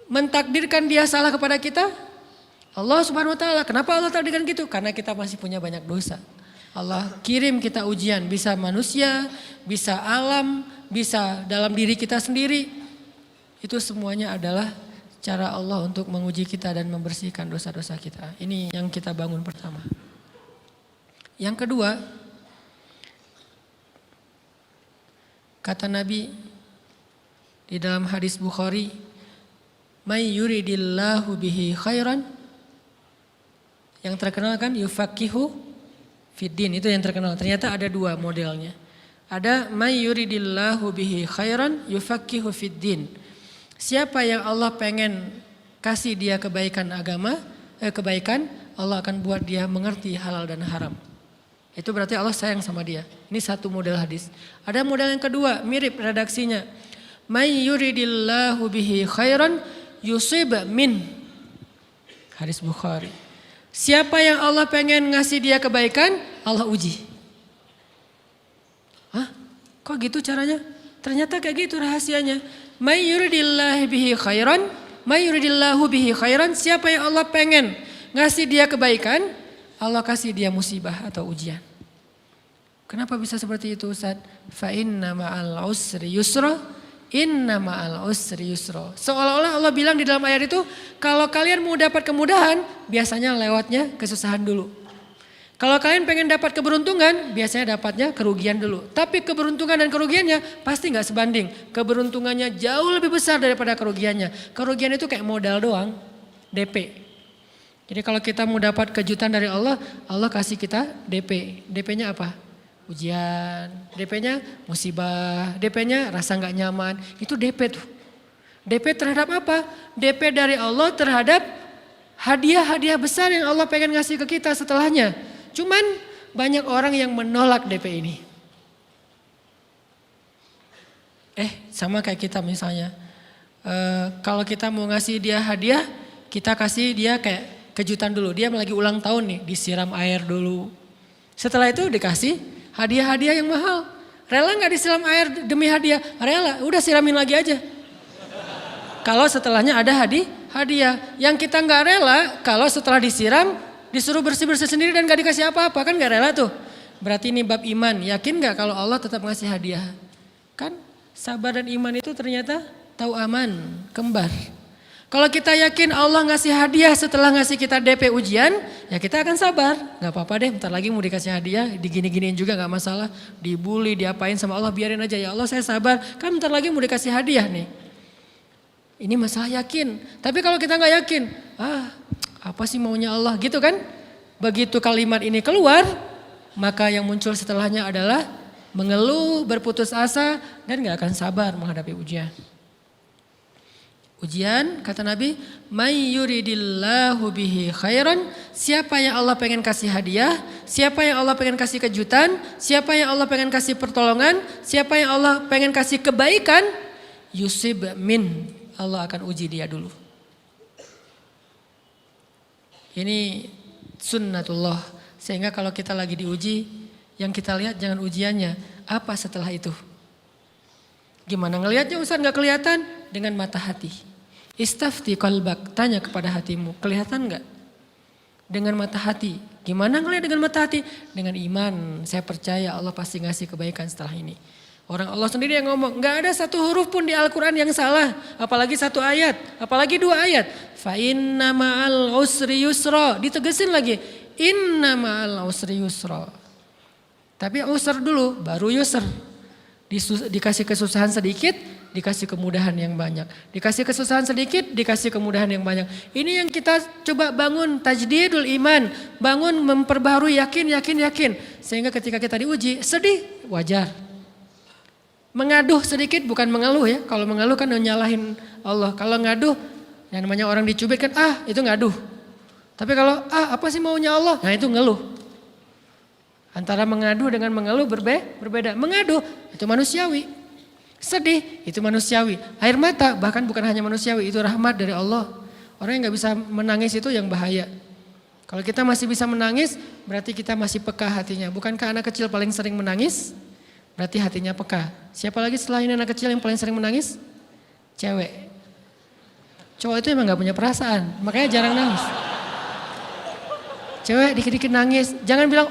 mentakdirkan dia salah kepada kita, Allah Subhanahu wa taala. Kenapa Allah takdirkan gitu? Karena kita masih punya banyak dosa. Allah kirim kita ujian, bisa manusia, bisa alam, bisa dalam diri kita sendiri. Itu semuanya adalah cara Allah untuk menguji kita dan membersihkan dosa-dosa kita. Ini yang kita bangun pertama. Yang kedua, kata Nabi di dalam hadis Bukhari, "May yuridillahu bihi khairan." Yang terkenal kan yufaqihu fiddin, itu yang terkenal. Ternyata ada dua modelnya. Ada may yuridillahu bihi khairan yufaqihu fiddin. Siapa yang Allah pengen kasih dia kebaikan kebaikan, Allah akan buat dia mengerti halal dan haram. Itu berarti Allah sayang sama dia. Ini satu model hadis. Ada model yang kedua, mirip redaksinya. May yuridillahu bihi khairan yusib min. Hadis Bukhari. Siapa yang Allah pengen ngasih dia kebaikan, Allah uji. Hah? Kok gitu caranya? Ternyata kayak gitu rahasianya. May yuridillahu bihi khairan, may yuridillahu bihi khairan. Siapa yang Allah pengen ngasih dia kebaikan, Allah kasih dia musibah atau ujian. Kenapa bisa seperti itu Ustaz? Fa inna ma'al usri yusra, inna ma'al usri yusra. Seolah-olah Allah bilang di dalam ayat itu, kalau kalian mau dapat kemudahan, biasanya lewatnya kesusahan dulu. Kalau kalian pengen dapat keberuntungan, biasanya dapatnya kerugian dulu. Tapi keberuntungan dan kerugiannya pasti gak sebanding. Keberuntungannya jauh lebih besar daripada kerugiannya. Kerugian itu kayak modal doang, DP. Jadi kalau kita mau dapat kejutan dari Allah, Allah kasih kita DP. DP-nya apa? Ujian. DP-nya musibah. DP-nya rasa gak nyaman. Itu DP tuh. DP terhadap apa? DP dari Allah terhadap hadiah-hadiah besar yang Allah pengen ngasih ke kita setelahnya. Cuman banyak orang yang menolak DP ini. Sama kayak kita misalnya. Kalau kita mau ngasih dia hadiah, kita kasih dia kayak kejutan dulu. Dia lagi ulang tahun nih, disiram air dulu. Setelah itu dikasih hadiah-hadiah yang mahal. Rela gak disiram air demi hadiah? Rela, udah siramin lagi aja. Kalau setelahnya ada hadiah. Yang kita gak rela, kalau setelah disiram, disuruh bersih-bersih sendiri dan gak dikasih apa-apa, kan gak rela tuh. Berarti ini bab iman, yakin gak kalau Allah tetap ngasih hadiah? Kan sabar dan iman itu ternyata tahu aman, kembar. Kalau kita yakin Allah ngasih hadiah setelah ngasih kita DP ujian, ya kita akan sabar. Gak apa-apa deh, bentar lagi mau dikasih hadiah, digini-giniin juga gak masalah. Dibully, diapain sama Allah, biarin aja. Ya Allah saya sabar, kan bentar lagi mau dikasih hadiah nih. Ini masalah yakin. Tapi kalau kita gak yakin, apa sih maunya Allah gitu kan. Begitu kalimat ini keluar, maka yang muncul setelahnya adalah mengeluh, berputus asa, dan gak akan sabar menghadapi ujian. Ujian, kata Nabi, may yuridillahu bihi khairan, siapa yang Allah pengen kasih hadiah, siapa yang Allah pengen kasih kejutan, siapa yang Allah pengen kasih pertolongan, siapa yang Allah pengen kasih kebaikan, yusib min, Allah akan uji dia dulu. Ini sunnatullah, sehingga kalau kita lagi diuji, yang kita lihat jangan ujiannya, apa setelah itu. Gimana ngelihatnya Ustaz gak kelihatan? Dengan mata hati. Istafti qalbak, tanya kepada hatimu, kelihatan enggak? Dengan mata hati. Gimana ngelihat dengan mata hati? Dengan iman, saya percaya Allah pasti ngasih kebaikan setelah ini. Orang Allah sendiri yang ngomong, enggak ada satu huruf pun di Al-Quran yang salah. Apalagi satu ayat, apalagi dua ayat. Fa inna ma'al usri yusra, ditegesin lagi. Inna ma'al usri yusra. Tapi usr dulu, baru yusr. Dikasih kesusahan sedikit, dikasih kemudahan yang banyak. Dikasih kesusahan sedikit, dikasih kemudahan yang banyak. Ini yang kita coba bangun tajdidul iman. Bangun memperbaharui yakin. Sehingga ketika kita diuji, sedih, wajar. Mengaduh sedikit bukan mengeluh ya. Kalau mengeluh kan nyalahin Allah. Kalau ngaduh, yang namanya orang dicubit kan, itu ngaduh. Tapi kalau, apa sih maunya Allah? Nah itu ngeluh. Antara mengadu dengan mengeluh berbeda. Mengadu itu manusiawi. Sedih itu manusiawi. Air mata bahkan bukan hanya manusiawi, itu rahmat dari Allah. Orang yang gak bisa menangis itu yang bahaya. Kalau kita masih bisa menangis berarti kita masih peka hatinya. Bukankah anak kecil paling sering menangis? Berarti hatinya peka. Siapa lagi selain anak kecil yang paling sering menangis? Cewek. Cowok itu emang gak punya perasaan, makanya jarang nangis. Cewek dikit-dikit nangis, jangan bilang,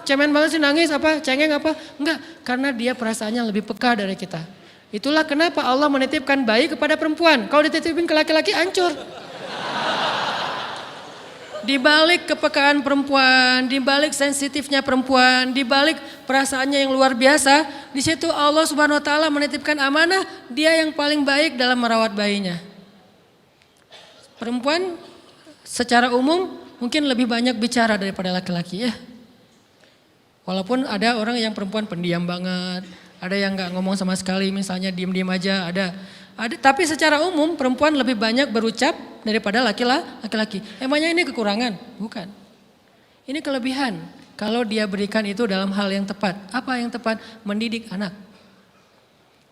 cemen banget sih nangis apa, cengeng apa. Enggak, karena dia perasaannya lebih peka dari kita. Itulah kenapa Allah menitipkan bayi kepada perempuan. Kalau dititipin ke laki-laki hancur. Di balik kepekaan perempuan, di balik sensitifnya perempuan, di balik perasaannya yang luar biasa, di situ Allah Subhanahu wa taala menitipkan amanah, dia yang paling baik dalam merawat bayinya. Perempuan secara umum mungkin lebih banyak bicara daripada laki-laki ya. Walaupun ada orang yang perempuan pendiam banget, ada yang gak ngomong sama sekali, misalnya diem-diem aja, ada. Tapi secara umum perempuan lebih banyak berucap daripada laki-laki. Emangnya ini kekurangan? Bukan. Ini kelebihan. Kalau dia berikan itu dalam hal yang tepat. Apa yang tepat? Mendidik anak.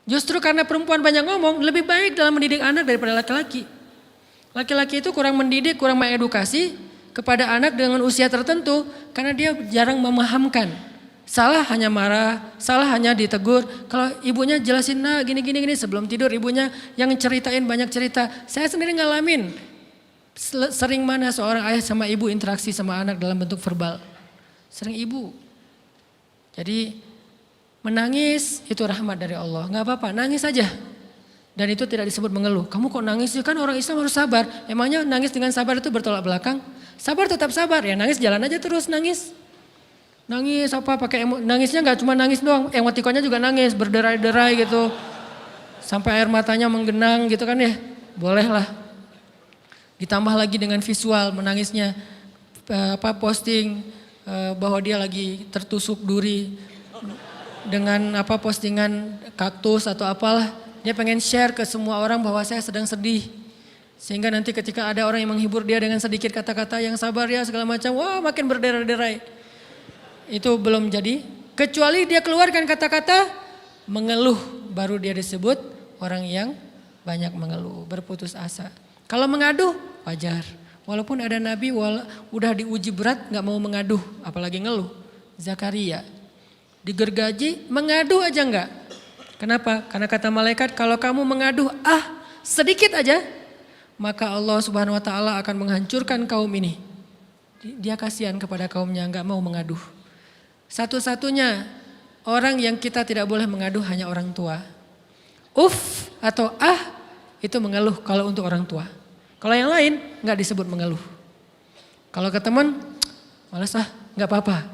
Justru karena perempuan banyak ngomong, lebih baik dalam mendidik anak daripada laki-laki. Laki-laki itu kurang mendidik, kurang mengedukasi kepada anak dengan usia tertentu karena dia jarang memahamkan. Salah hanya marah, salah hanya ditegur. Kalau ibunya jelasin gini sebelum tidur ibunya yang ceritain banyak cerita. Saya sendiri ngalamin sering mana seorang ayah sama ibu interaksi sama anak dalam bentuk verbal. Sering ibu. Jadi menangis itu rahmat dari Allah. Gak apa-apa, nangis aja. Dan itu tidak disebut mengeluh. Kamu kok nangis sih? Kan orang Islam harus sabar. Emangnya nangis dengan sabar itu bertolak belakang? Sabar tetap sabar, ya nangis jalan aja terus nangis. Nangis apa pakai nangisnya nggak cuma nangis doang, emotikonnya juga nangis, berderai-derai gitu. Sampai air matanya menggenang gitu kan ya. Boleh lah. Ditambah lagi dengan visual menangisnya posting bahwa dia lagi tertusuk duri dengan postingan kaktus atau apalah. Dia pengen share ke semua orang bahwa saya sedang sedih. Sehingga nanti ketika ada orang yang menghibur dia dengan sedikit kata-kata yang sabar ya segala macam, wah makin berderai-derai. Itu belum jadi. Kecuali dia keluarkan kata-kata mengeluh, baru dia disebut orang yang banyak mengeluh, berputus asa. Kalau mengaduh wajar. Walaupun ada nabi udah diuji berat gak mau mengaduh, apalagi ngeluh. Zakaria digergaji mengadu aja enggak. Kenapa? Karena kata malaikat kalau kamu mengaduh sedikit aja, maka Allah Subhanahu wa taala akan menghancurkan kaum ini. Dia kasihan kepada kaumnya enggak mau mengaduh. Satu-satunya orang yang kita tidak boleh mengaduh hanya orang tua. Atau itu mengeluh kalau untuk orang tua. Kalau yang lain nggak disebut mengeluh. Kalau ke teman, malas nggak apa-apa.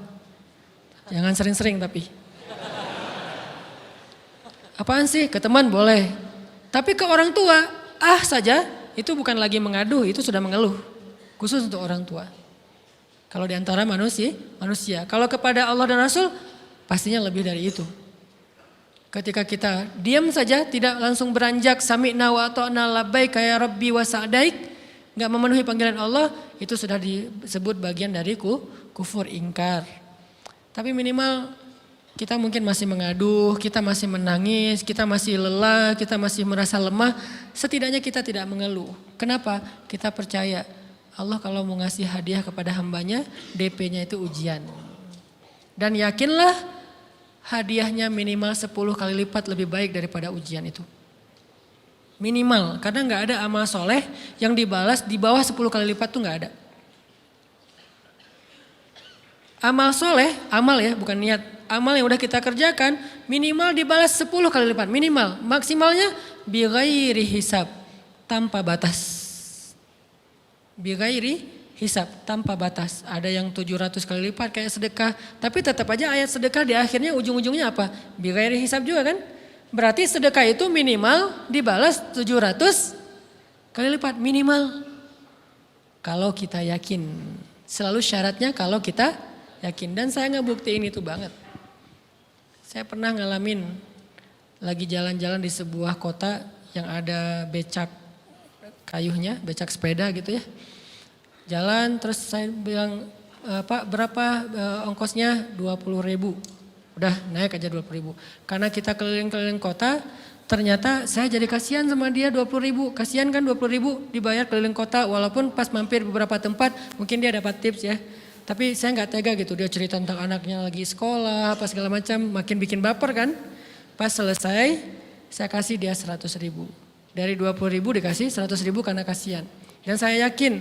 Jangan sering-sering tapi. Apaan sih? Ke teman boleh. Tapi ke orang tua, saja, itu bukan lagi mengadu, itu sudah mengeluh. Khusus untuk orang tua. Kalau di antara manusia. Kalau kepada Allah dan Rasul, pastinya lebih dari itu. Ketika kita diam saja, tidak langsung beranjak sami'na wa ata'na labbaik ya rabbi wa sa'daik, enggak memenuhi panggilan Allah, itu sudah disebut bagian dari kufur ingkar. Tapi minimal kita mungkin masih mengaduh, kita masih menangis, kita masih lelah, kita masih merasa lemah, setidaknya kita tidak mengeluh. Kenapa? Kita percaya Allah kalau mau ngasih hadiah kepada hambanya, DP-nya itu ujian. Dan yakinlah hadiahnya minimal 10 kali lipat lebih baik daripada ujian itu. Minimal, karena nggak ada amal soleh yang dibalas di bawah 10 kali lipat tuh nggak ada. Amal soleh, amal ya bukan niat. Amal yang udah kita kerjakan minimal dibalas 10 kali lipat. Minimal, maksimalnya bighairi hisab, tanpa batas. Bighairi hisab, tanpa batas. Ada yang 700 kali lipat kayak sedekah. Tapi tetap aja ayat sedekah di akhirnya ujung-ujungnya apa? Bighairi hisab juga kan? Berarti sedekah itu minimal dibalas 700 kali lipat. Minimal. Kalau kita yakin. Selalu syaratnya kalau kita yakin. Dan saya ngebuktiin itu banget. Saya pernah ngalamin lagi jalan-jalan di sebuah kota yang ada becak kayuhnya, becak sepeda gitu ya. Jalan terus saya bilang, Pak berapa ongkosnya? 20.000. Udah naik aja 20.000. Karena kita keliling-keliling kota, ternyata saya jadi kasihan sama dia 20.000. Kasihan kan 20.000 dibayar keliling kota walaupun pas mampir beberapa tempat mungkin dia dapat tips ya. Tapi saya nggak tega gitu, dia cerita tentang anaknya lagi sekolah, apa segala macam, makin bikin baper kan. Pas selesai, saya kasih dia 100.000. Dari 20.000 dikasih 100.000 karena kasihan. Dan saya yakin,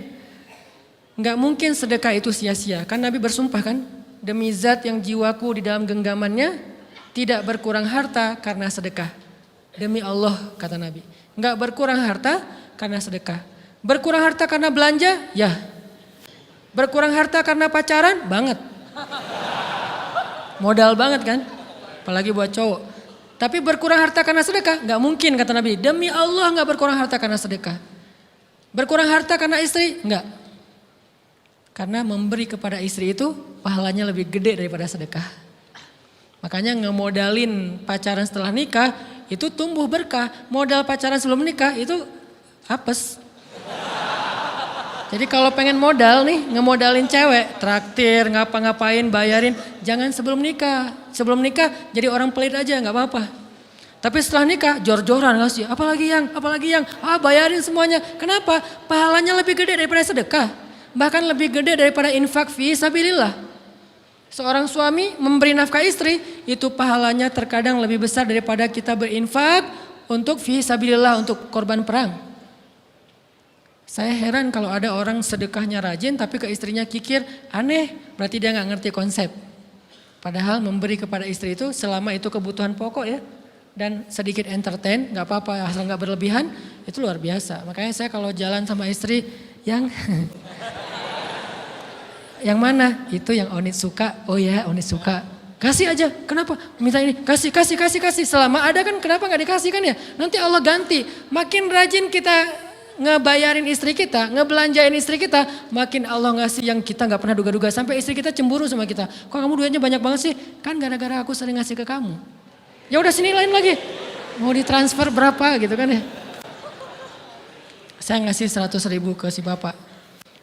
nggak mungkin sedekah itu sia-sia. Kan Nabi bersumpah kan, demi zat yang jiwaku di dalam genggamannya, tidak berkurang harta karena sedekah. Demi Allah kata Nabi, nggak berkurang harta karena sedekah. Berkurang harta karena belanja? Ya. Berkurang harta karena pacaran? Banget. Modal banget kan? Apalagi buat cowok. Tapi berkurang harta karena sedekah? Gak mungkin kata Nabi. Demi Allah gak berkurang harta karena sedekah. Berkurang harta karena istri? Enggak. Karena memberi kepada istri itu pahalanya lebih gede daripada sedekah. Makanya ngemodalin pacaran setelah nikah itu tumbuh berkah. Modal pacaran sebelum nikah itu apes. Jadi kalau pengen modal nih, ngemodalin cewek, traktir, ngapa-ngapain, bayarin, jangan sebelum nikah. Sebelum nikah jadi orang pelit aja, nggak apa-apa. Tapi setelah nikah, jor-joran ngasih, apalagi yang, bayarin semuanya. Kenapa? Pahalanya lebih gede daripada sedekah. Bahkan lebih gede daripada infak fi sabilillah. Seorang suami memberi nafkah istri, itu pahalanya terkadang lebih besar daripada kita berinfak untuk fi sabilillah, untuk korban perang. Saya heran kalau ada orang sedekahnya rajin tapi ke istrinya kikir, aneh, berarti dia nggak ngerti konsep. Padahal memberi kepada istri itu selama itu kebutuhan pokok ya, dan sedikit entertain, nggak apa-apa asal nggak berlebihan, itu luar biasa. Makanya saya kalau jalan sama istri yang yang mana? Itu yang Onit suka. Oh ya, Onit suka. Kasih aja. Kenapa? Minta ini. Kasih. Selama ada kan kenapa nggak dikasih kan ya? Nanti Allah ganti. Makin rajin kita ngebayarin istri kita, ngebelanjain istri kita, makin Allah ngasih yang kita nggak pernah duga-duga. Sampai istri kita cemburu sama kita. Kok kamu duitnya banyak banget sih? Kan gara-gara aku sering ngasih ke kamu. Ya udah sini lain lagi. Mau ditransfer berapa gitu kan ya? Saya ngasih 100.000 ke si bapak.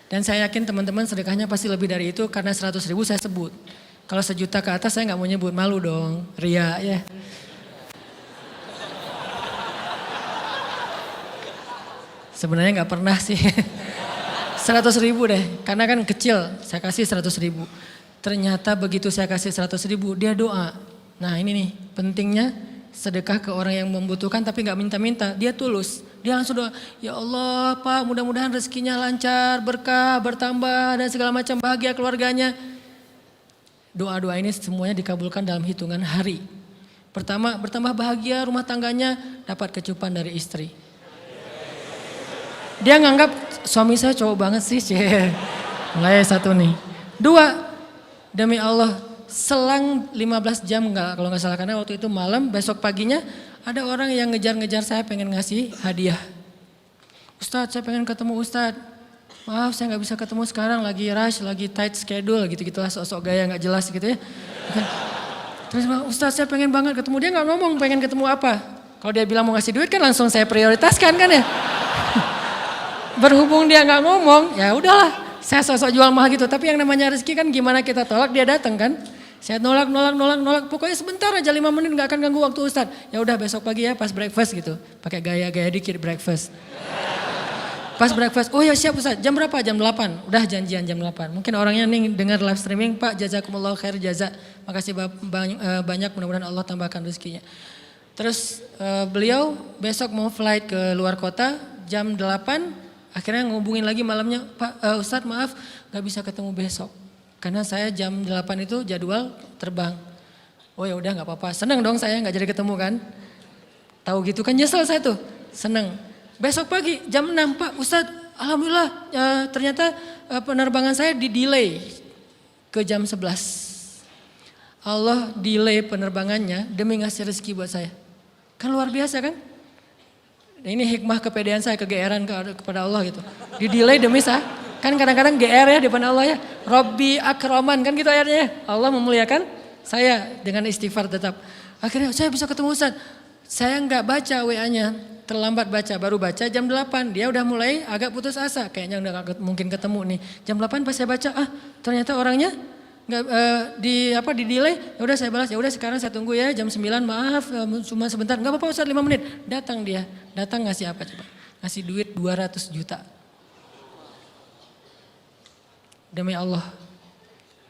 Dan saya yakin teman-teman sedekahnya pasti lebih dari itu karena 100.000 saya sebut. Kalau 1 juta ke atas saya nggak mau nyebut, malu dong, ria ya. Sebenarnya nggak pernah sih. 100.000 deh, karena kan kecil, saya kasih 100.000. Ternyata begitu saya kasih 100.000, dia doa. Nah ini nih pentingnya sedekah ke orang yang membutuhkan tapi nggak minta-minta, dia tulus. Dia langsung doa, ya Allah Pak mudah-mudahan rezekinya lancar, berkah, bertambah dan segala macam, bahagia keluarganya. Doa-doa ini semuanya dikabulkan dalam hitungan hari. Pertama bertambah bahagia rumah tangganya, dapat kecupan dari istri. Dia nganggap suami saya cowok banget sih. Mulai satu nih. Dua, demi Allah selang 15 jam enggak kalau nggak salah, karena waktu itu malam, besok paginya ada orang yang ngejar-ngejar saya pengen ngasih hadiah. Ustadz, saya pengen ketemu Ustadz. Maaf saya nggak bisa ketemu sekarang, lagi rush, lagi tight schedule gitu-gitulah, sok-sok gaya nggak jelas gitu ya. Terus Ustadz saya pengen banget ketemu, dia nggak ngomong pengen ketemu apa. Kalau dia bilang mau ngasih duit kan langsung saya prioritaskan kan ya. Berhubung dia nggak ngomong, ya udahlah, saya sok-sok jual mahal gitu. Tapi yang namanya rezeki kan gimana kita tolak, dia datang kan. Saya nolak, pokoknya sebentar aja 5 menit nggak akan ganggu waktu Ustadz. Ya udah besok pagi ya pas breakfast gitu, pakai gaya-gaya dikit breakfast. Pas breakfast, oh ya siap Ustadz, jam berapa? Jam 8, udah janjian jam 8. Mungkin orangnya nih dengar live streaming, Pak jazakumullah khair jaza. Makasih banyak, mudah-mudahan Allah tambahkan rezekinya. Terus beliau besok mau flight ke luar kota jam 8, akhirnya ngubungin lagi malamnya, Pak Ustadz maaf gak bisa ketemu besok. Karena saya jam 8 itu jadwal terbang. Oh ya udah gak apa-apa, seneng dong saya gak jadi ketemu kan. Tahu gitu kan nyesel saya tuh, seneng. Besok pagi jam 6, Pak Ustadz alhamdulillah ternyata penerbangan saya di-delay ke jam 11. Allah delay penerbangannya demi ngasih rezeki buat saya. Kan luar biasa kan? Ini hikmah kepedean saya, kegeeran kepada Allah gitu. Di-delay demi saya. Kan kadang-kadang GR ya di depan Allah ya. Robbi akraman kan gitu ayatnya. Allah memuliakan saya dengan istighfar tetap. Akhirnya saya bisa ketemu Ustadz. Saya nggak baca WA-nya. Terlambat baca, baru baca jam 8. Dia udah mulai agak putus asa. Kayaknya udah gak mungkin ketemu nih. Jam 8 pas saya baca, ternyata orangnya nggak di delay. Ya udah saya balas, ya udah sekarang saya tunggu ya jam 9. Maaf cuma sebentar. Nggak apa-apa Ustadz 5 menit. Datang dia. Datang ngasih apa coba? Ngasih duit 200 juta. Demi Allah.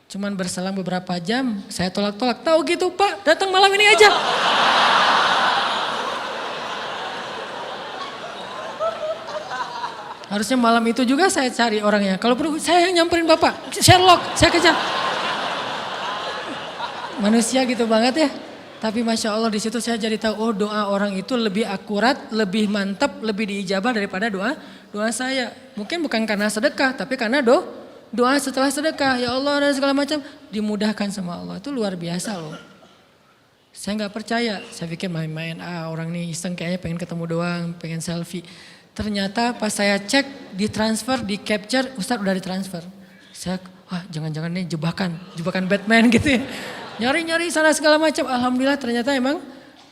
Cuman berselang beberapa jam saya tolak-tolak. Tahu gitu Pak, datang malam ini aja. Harusnya malam itu juga saya cari orangnya. Kalau perlu saya yang nyamperin Bapak. Sherlock, saya kejar. Manusia gitu banget ya. Tapi Masya Allah di situ saya jadi tahu, oh doa orang itu lebih akurat, lebih mantap, lebih diijabah daripada doa saya. Mungkin bukan karena sedekah, tapi karena doa setelah sedekah. Ya Allah dan segala macam dimudahkan sama Allah. Itu luar biasa loh. Saya nggak percaya, saya pikir main-main. Orang nih iseng kayaknya pengen ketemu doang, pengen selfie. Ternyata pas saya cek, ditransfer, di capture, Ustadz udah ditransfer. Saya, jangan-jangan nih jebakan Batman gitu ya. Nyari-nyari sana segala macam. Alhamdulillah ternyata emang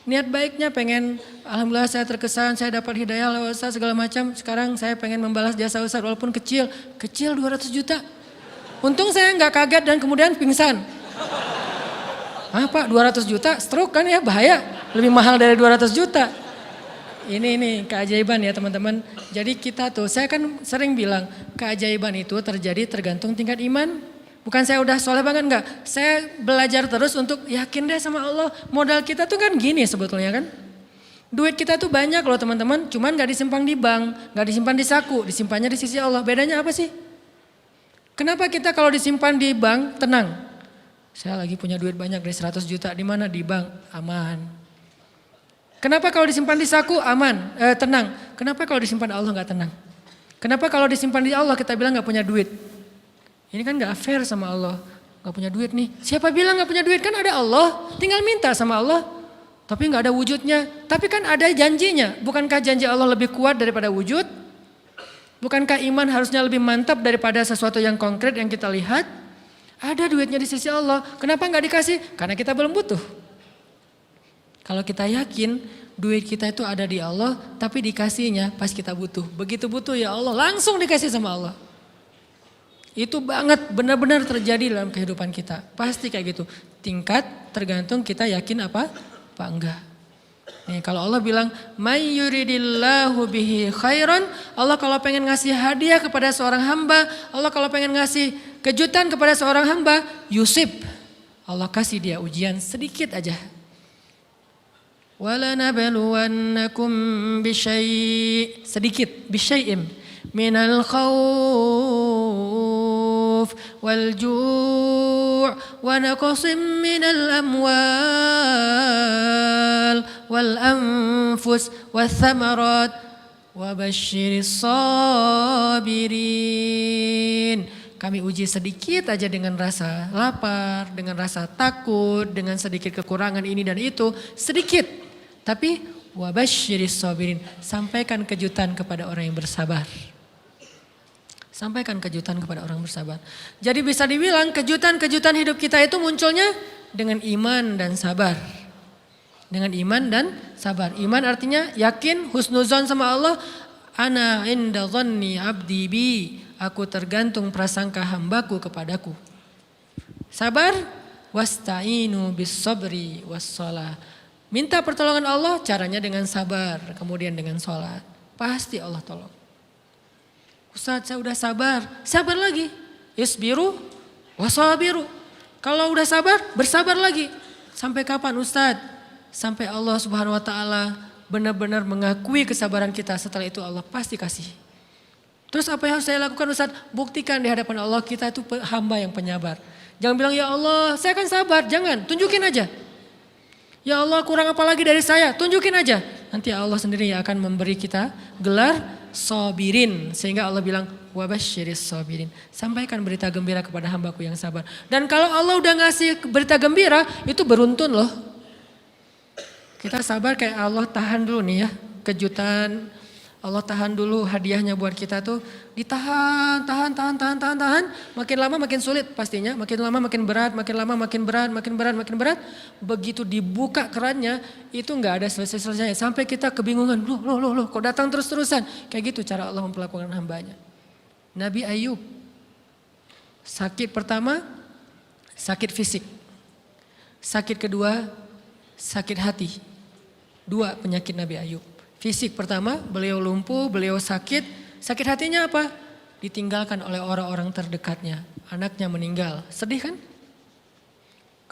niat baiknya pengen, alhamdulillah saya terkesan, saya dapat hidayah lewat Ustadz segala macam. Sekarang saya pengen membalas jasa Ustadz walaupun kecil 200 juta. Untung saya nggak kaget dan kemudian pingsan. Pak 200 juta stroke kan ya bahaya, lebih mahal dari 200 juta. Ini keajaiban ya teman-teman. Jadi kita tuh, saya kan sering bilang keajaiban itu terjadi tergantung tingkat iman. Bukan saya udah soleh banget enggak. Saya belajar terus untuk yakin deh sama Allah. Modal kita tuh kan gini sebetulnya kan. Duit kita tuh banyak loh teman-teman. Cuman gak disimpan di bank, gak disimpan di saku. Disimpannya di sisi Allah. Bedanya apa sih? Kenapa kita kalau disimpan di bank tenang? Saya lagi punya duit banyak dari 100 juta. Di mana? Di bank. Aman. Kenapa kalau disimpan di saku aman, tenang? Kenapa kalau disimpan di Allah nggak tenang? Kenapa kalau disimpan di Allah kita bilang nggak punya duit? Ini kan nggak fair sama Allah, nggak punya duit nih. Siapa bilang nggak punya duit? Kan ada Allah, tinggal minta sama Allah. Tapi nggak ada wujudnya. Tapi kan ada janjinya. Bukankah janji Allah lebih kuat daripada wujud? Bukankah iman harusnya lebih mantap daripada sesuatu yang konkret yang kita lihat? Ada duitnya di sisi Allah. Kenapa nggak dikasih? Karena kita belum butuh. Kalau kita yakin duit kita itu ada di Allah, tapi dikasihnya pas kita butuh. Begitu butuh ya Allah langsung dikasih sama Allah. Itu banget benar-benar terjadi dalam kehidupan kita. Pasti kayak gitu. Tingkat tergantung kita yakin apa enggak. Nih kalau Allah bilang, "May yuridillahu bihi khairan", Allah kalau pengen ngasih hadiah kepada seorang hamba, Allah kalau pengen ngasih kejutan kepada seorang hamba, yusib. Allah kasih dia ujian sedikit aja. وَلَنَبْلُوَنَّكُمْ بِشَيْءٍ sedikit بِشَيْءٍ مِنَ الْخَوْفِ وَالْجُوعِ وَنَقْصٍ مِنَ الْأَمْوَالِ وَالْأَنْفُسِ وَالثَّمَرَاتِ wa basyiris sabirin. Kami uji sedikit aja dengan rasa lapar, dengan rasa takut, dengan sedikit kekurangan ini dan itu, sedikit. Tapi wa basyiris sabirin, sampaikan kejutan kepada orang yang bersabar. Sampaikan kejutan kepada orang bersabar. Jadi bisa dibilang kejutan-kejutan hidup kita itu munculnya dengan iman dan sabar. Dengan iman dan sabar. Iman artinya yakin, husnuzon sama Allah. Ana inda dhanni abdi bi. Aku tergantung prasangka hambaku kepadaku. Sabar. Wasta'inu bis sabri was shalah. Minta pertolongan Allah caranya dengan sabar. Kemudian dengan sholat. Pasti Allah tolong. Ustaz, saya udah sabar. Sabar lagi. Isbiru wasabiru. Kalau udah sabar, bersabar lagi. Sampai kapan Ustaz? Sampai Allah Subhanahu wa taala benar-benar mengakui kesabaran kita. Setelah itu Allah pasti kasih. Terus apa yang harus saya lakukan Ustaz? Buktikan di hadapan Allah kita itu hamba yang penyabar. Jangan bilang ya Allah saya akan sabar. Jangan, tunjukin aja. Ya Allah kurang apa lagi dari saya? Tunjukin aja. Nanti Allah sendiri yang akan memberi kita gelar sabirin. Sehingga Allah bilang wabasyiris sabirin. Sampaikan berita gembira kepada hambaku yang sabar. Dan kalau Allah udah ngasih berita gembira itu beruntun loh. Kita sabar kayak Allah tahan dulu nih ya. Kejutan Allah tahan dulu hadiahnya buat kita tuh. Ditahan, tahan. Makin lama makin sulit pastinya. Makin lama makin berat, makin lama makin berat. Begitu dibuka kerannya itu gak ada selesai-selesainya. Sampai kita kebingungan. Loh kok datang terus-terusan. Kayak gitu cara Allah memperlakukan hambanya. Nabi Ayub. Sakit pertama, sakit fisik. Sakit kedua, sakit hati. 2 penyakit Nabi Ayub. Fisik pertama, beliau lumpuh, beliau sakit. Sakit hatinya apa? Ditinggalkan oleh orang-orang terdekatnya. Anaknya meninggal. Sedih kan?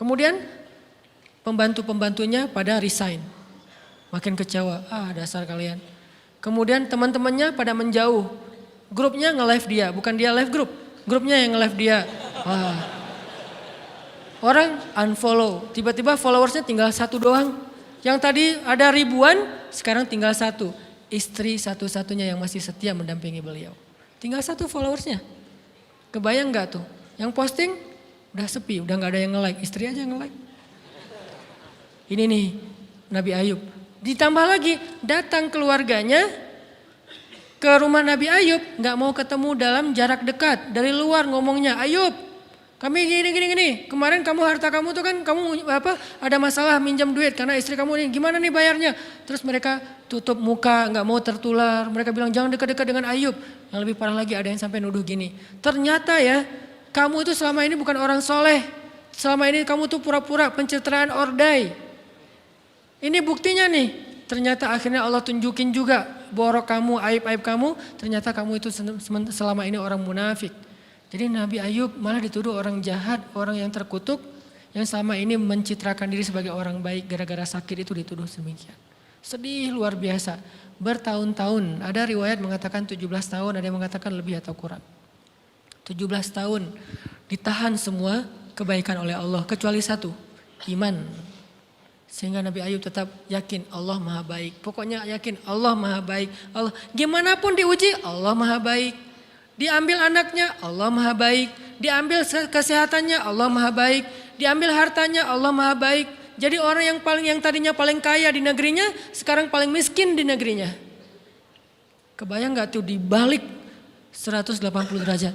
Kemudian pembantu-pembantunya pada resign. Makin kecewa. Dasar kalian. Kemudian teman-temannya pada menjauh. Grupnya nge-live dia, bukan dia live grup. Grupnya yang nge-live dia. Orang unfollow. Tiba-tiba followersnya tinggal 1 doang. Yang tadi ada ribuan, sekarang tinggal 1. Istri satu-satunya yang masih setia mendampingi beliau. Tinggal 1 followersnya. Kebayang gak tuh? Yang posting udah sepi, udah gak ada yang nge-like. Istri aja yang nge-like. Ini nih Nabi Ayub. Ditambah lagi datang keluarganya ke rumah Nabi Ayub. Gak mau ketemu dalam jarak dekat. Dari luar ngomongnya, Ayub kami gini. Kemarin kamu harta kamu tuh kan kamu ada masalah minjam duit karena istri kamu ini gimana nih bayarnya? Terus mereka tutup muka, nggak mau tertular. Mereka bilang jangan dekat-dekat dengan Ayub. Yang lebih parah lagi ada yang sampai nuduh gini. Ternyata ya kamu itu selama ini bukan orang soleh. Selama ini kamu tuh pura-pura pencitraan ordai. Ini buktinya nih. Ternyata akhirnya Allah tunjukin juga borok kamu, aib-aib kamu. Ternyata kamu itu selama ini orang munafik. Jadi Nabi Ayub malah dituduh orang jahat, orang yang terkutuk, yang selama ini mencitrakan diri sebagai orang baik gara-gara sakit itu dituduh demikian. Sedih luar biasa, bertahun-tahun, ada riwayat mengatakan 17 tahun, ada yang mengatakan lebih atau kurang. 17 tahun ditahan semua kebaikan oleh Allah, kecuali 1, iman. Sehingga Nabi Ayub tetap yakin Allah maha baik, pokoknya yakin Allah maha baik. Allah gimana pun diuji, Allah maha baik. Diambil anaknya, Allah maha baik. Diambil kesehatannya, Allah maha baik. Diambil hartanya, Allah maha baik. Jadi orang yang tadinya paling kaya di negerinya, sekarang paling miskin di negerinya. Kebayang gak tuh dibalik 180 derajat.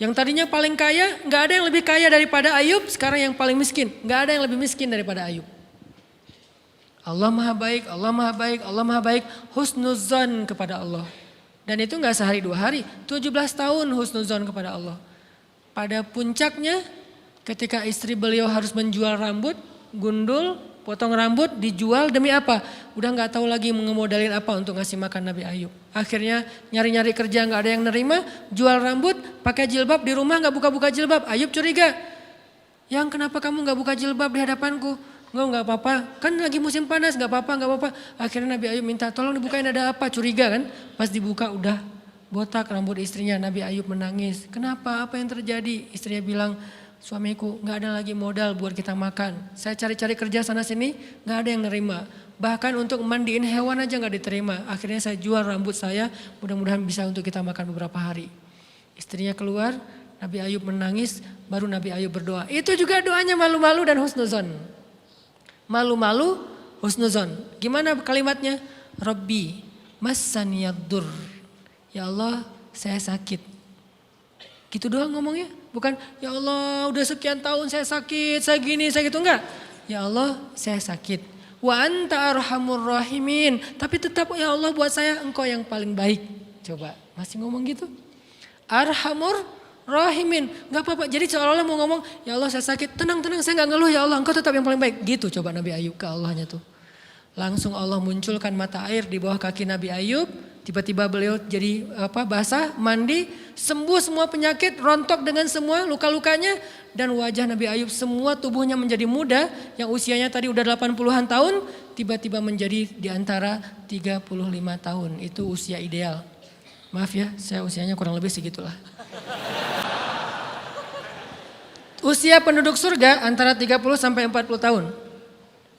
Yang tadinya paling kaya, gak ada yang lebih kaya daripada Ayub, sekarang yang paling miskin. Gak ada yang lebih miskin daripada Ayub. Allah maha baik, Allah maha baik, Allah maha baik. Husnuzan kepada Allah. Dan itu gak sehari 2 hari, 17 tahun husnuzon kepada Allah. Pada puncaknya ketika istri beliau harus menjual rambut, gundul, potong rambut, dijual demi apa? Udah gak tahu lagi mengemodalin apa untuk ngasih makan Nabi Ayub. Akhirnya nyari-nyari kerja gak ada yang nerima, jual rambut, pakai jilbab di rumah gak buka-buka jilbab. Ayub curiga, yang kenapa kamu gak buka jilbab di hadapanku? Enggak apa-apa, kan lagi musim panas, gak apa-apa. Akhirnya Nabi Ayub minta tolong dibukain ada apa, curiga kan. Pas dibuka udah botak rambut istrinya, Nabi Ayub menangis. Kenapa, apa yang terjadi? Istrinya bilang, suamiku nggak ada lagi modal buat kita makan. Saya cari-cari kerja sana sini nggak ada yang nerima. Bahkan untuk mandiin hewan aja nggak diterima. Akhirnya saya jual rambut saya, mudah-mudahan bisa untuk kita makan beberapa hari. Istrinya keluar, Nabi Ayub menangis, baru Nabi Ayub berdoa. Itu juga doanya malu-malu dan husnuzon. Malu-malu, husnuzon. Gimana kalimatnya? Rabbi massaniyaddur. Ya Allah, saya sakit. Gitu doang ngomongnya. Bukan, ya Allah udah sekian tahun saya sakit, saya gini, saya gitu. Enggak. Ya Allah saya sakit. Wa anta arhamur rahimin. Tapi tetap ya Allah buat saya engkau yang paling baik. Coba, masih ngomong gitu. Arhamur rahimin. Enggak apa-apa. Jadi seolah-olah mau ngomong, ya Allah saya sakit. Tenang-tenang, saya enggak ngeluh, ya Allah engkau tetap yang paling baik. Gitu coba Nabi Ayub ke Allahnya tuh. Langsung Allah munculkan mata air di bawah kaki Nabi Ayub. Tiba-tiba beliau jadi basah, mandi, sembuh semua penyakit, rontok dengan semua luka-lukanya. Dan wajah Nabi Ayub semua tubuhnya menjadi muda. Yang usianya tadi udah 80-an tahun, tiba-tiba menjadi di antara 35 tahun. Itu usia ideal. Maaf ya, saya usianya kurang lebih segitulah. Usia penduduk surga antara 30 sampai 40 tahun.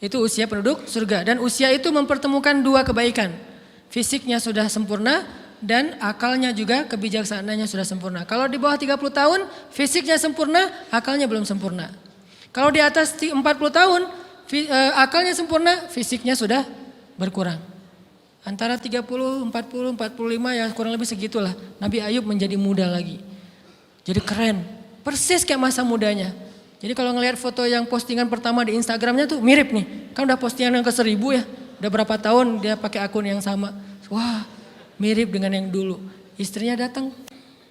Itu usia penduduk surga. Dan usia itu mempertemukan dua kebaikan. Fisiknya sudah sempurna dan akalnya juga kebijaksanaannya sudah sempurna. Kalau di bawah 30 tahun fisiknya sempurna, akalnya belum sempurna. Kalau di atas 40 tahun akalnya sempurna, fisiknya sudah berkurang. Antara 30, 40, 45 ya kurang lebih segitulah. Nabi Ayub menjadi muda lagi. Jadi keren, persis kayak masa mudanya. Jadi kalau ngelihat foto yang postingan pertama di Instagramnya tuh mirip nih. Kan udah postingan yang ke 1000 ya. Udah berapa tahun dia pakai akun yang sama. Wah mirip dengan yang dulu. Istrinya datang.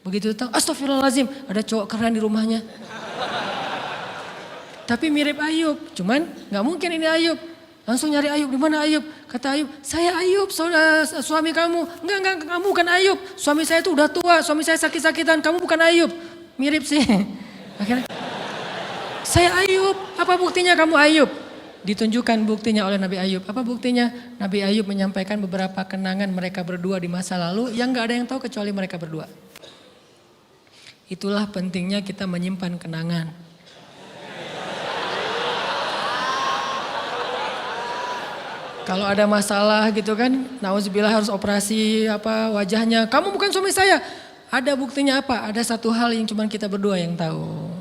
Begitu datang, astagfirullahaladzim. Ada cowok keren di rumahnya. Tapi mirip Ayub. Cuman gak mungkin ini Ayub. Langsung nyari Ayub. Di mana Ayub? Kata Ayub, saya Ayub suami kamu. Enggak kamu bukan Ayub. Suami saya itu udah tua. Suami saya sakit-sakitan. Kamu bukan Ayub. Mirip sih. Akhirnya saya Ayub. Apa buktinya kamu Ayub? Ditunjukkan buktinya oleh Nabi Ayub. Apa buktinya? Nabi Ayub menyampaikan beberapa kenangan mereka berdua di masa lalu yang gak ada yang tahu kecuali mereka berdua. Itulah pentingnya kita menyimpan kenangan. Kalau ada masalah gitu kan, nauzubillah harus operasi wajahnya. Kamu bukan suami saya. Ada buktinya apa? Ada satu hal yang cuma kita berdua yang tahu.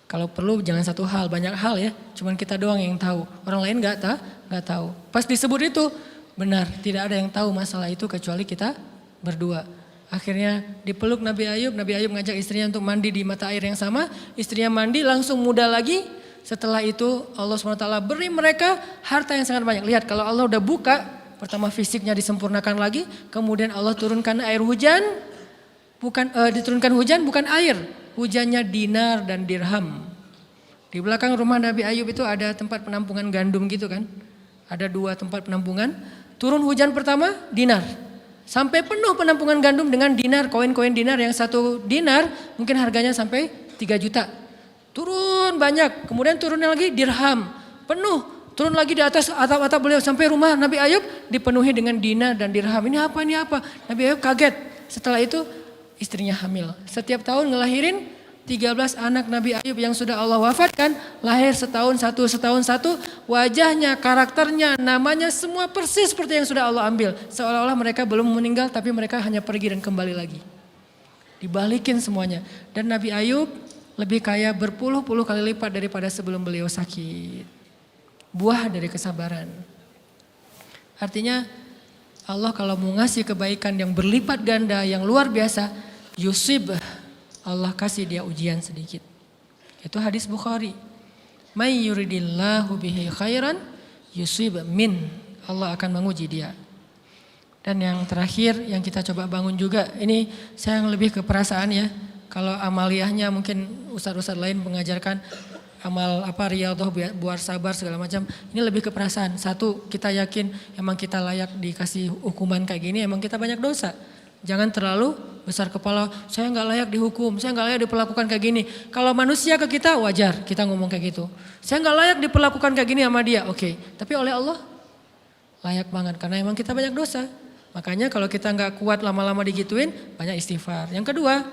Kalau perlu jangan satu hal, banyak hal ya. Cuman kita doang yang tahu. Orang lain nggak tahu. Pas disebut itu benar, tidak ada yang tahu masalah itu kecuali kita berdua. Akhirnya dipeluk Nabi Ayub ngajak istrinya untuk mandi di mata air yang sama. Istrinya mandi langsung muda lagi. Setelah itu Allah SWT beri mereka harta yang sangat banyak. Lihat kalau Allah udah buka, pertama fisiknya disempurnakan lagi. Kemudian Allah turunkan air hujan, diturunkan hujan bukan air. Hujannya dinar dan dirham. Di belakang rumah Nabi Ayub itu ada tempat penampungan gandum gitu kan. Ada 2 tempat penampungan. Turun hujan pertama dinar. Sampai penuh penampungan gandum dengan dinar, koin-koin dinar yang 1 dinar mungkin harganya sampai 3 juta. Turun banyak, kemudian turunnya lagi dirham. Penuh, turun lagi di atas atap-atap beliau sampai rumah Nabi Ayub dipenuhi dengan dinar dan dirham. Ini apa? Nabi Ayub kaget. Setelah itu istrinya hamil. Setiap tahun ngelahirin 13 anak Nabi Ayub yang sudah Allah wafatkan. Lahir setahun satu. Wajahnya, karakternya, namanya semua persis seperti yang sudah Allah ambil. Seolah-olah mereka belum meninggal tapi mereka hanya pergi dan kembali lagi. Dibalikin semuanya. Dan Nabi Ayub lebih kaya berpuluh-puluh kali lipat daripada sebelum beliau sakit. Buah dari kesabaran. Artinya Allah kalau mau ngasih kebaikan yang berlipat ganda, yang luar biasa, yusib, Allah kasih dia ujian sedikit. Itu hadis Bukhari. May yuridillahu bihi khairan yusib min. Allah akan menguji dia. Dan yang terakhir yang kita coba bangun juga, ini saya yang lebih ke perasaan ya. Kalau amaliyahnya mungkin ustadz-ustadz lain mengajarkan amal riyadhah buat sabar segala macam. Ini lebih ke perasaan. Satu, kita yakin emang kita layak dikasih hukuman kayak gini, emang kita banyak dosa. Jangan terlalu besar kepala, saya nggak layak dihukum, saya nggak layak diperlakukan kayak gini. Kalau manusia ke kita wajar kita ngomong kayak gitu. Saya nggak layak diperlakukan kayak gini sama dia, oke. Tapi oleh Allah layak banget karena emang kita banyak dosa. Makanya kalau kita nggak kuat lama-lama digituin, banyak istighfar. Yang kedua,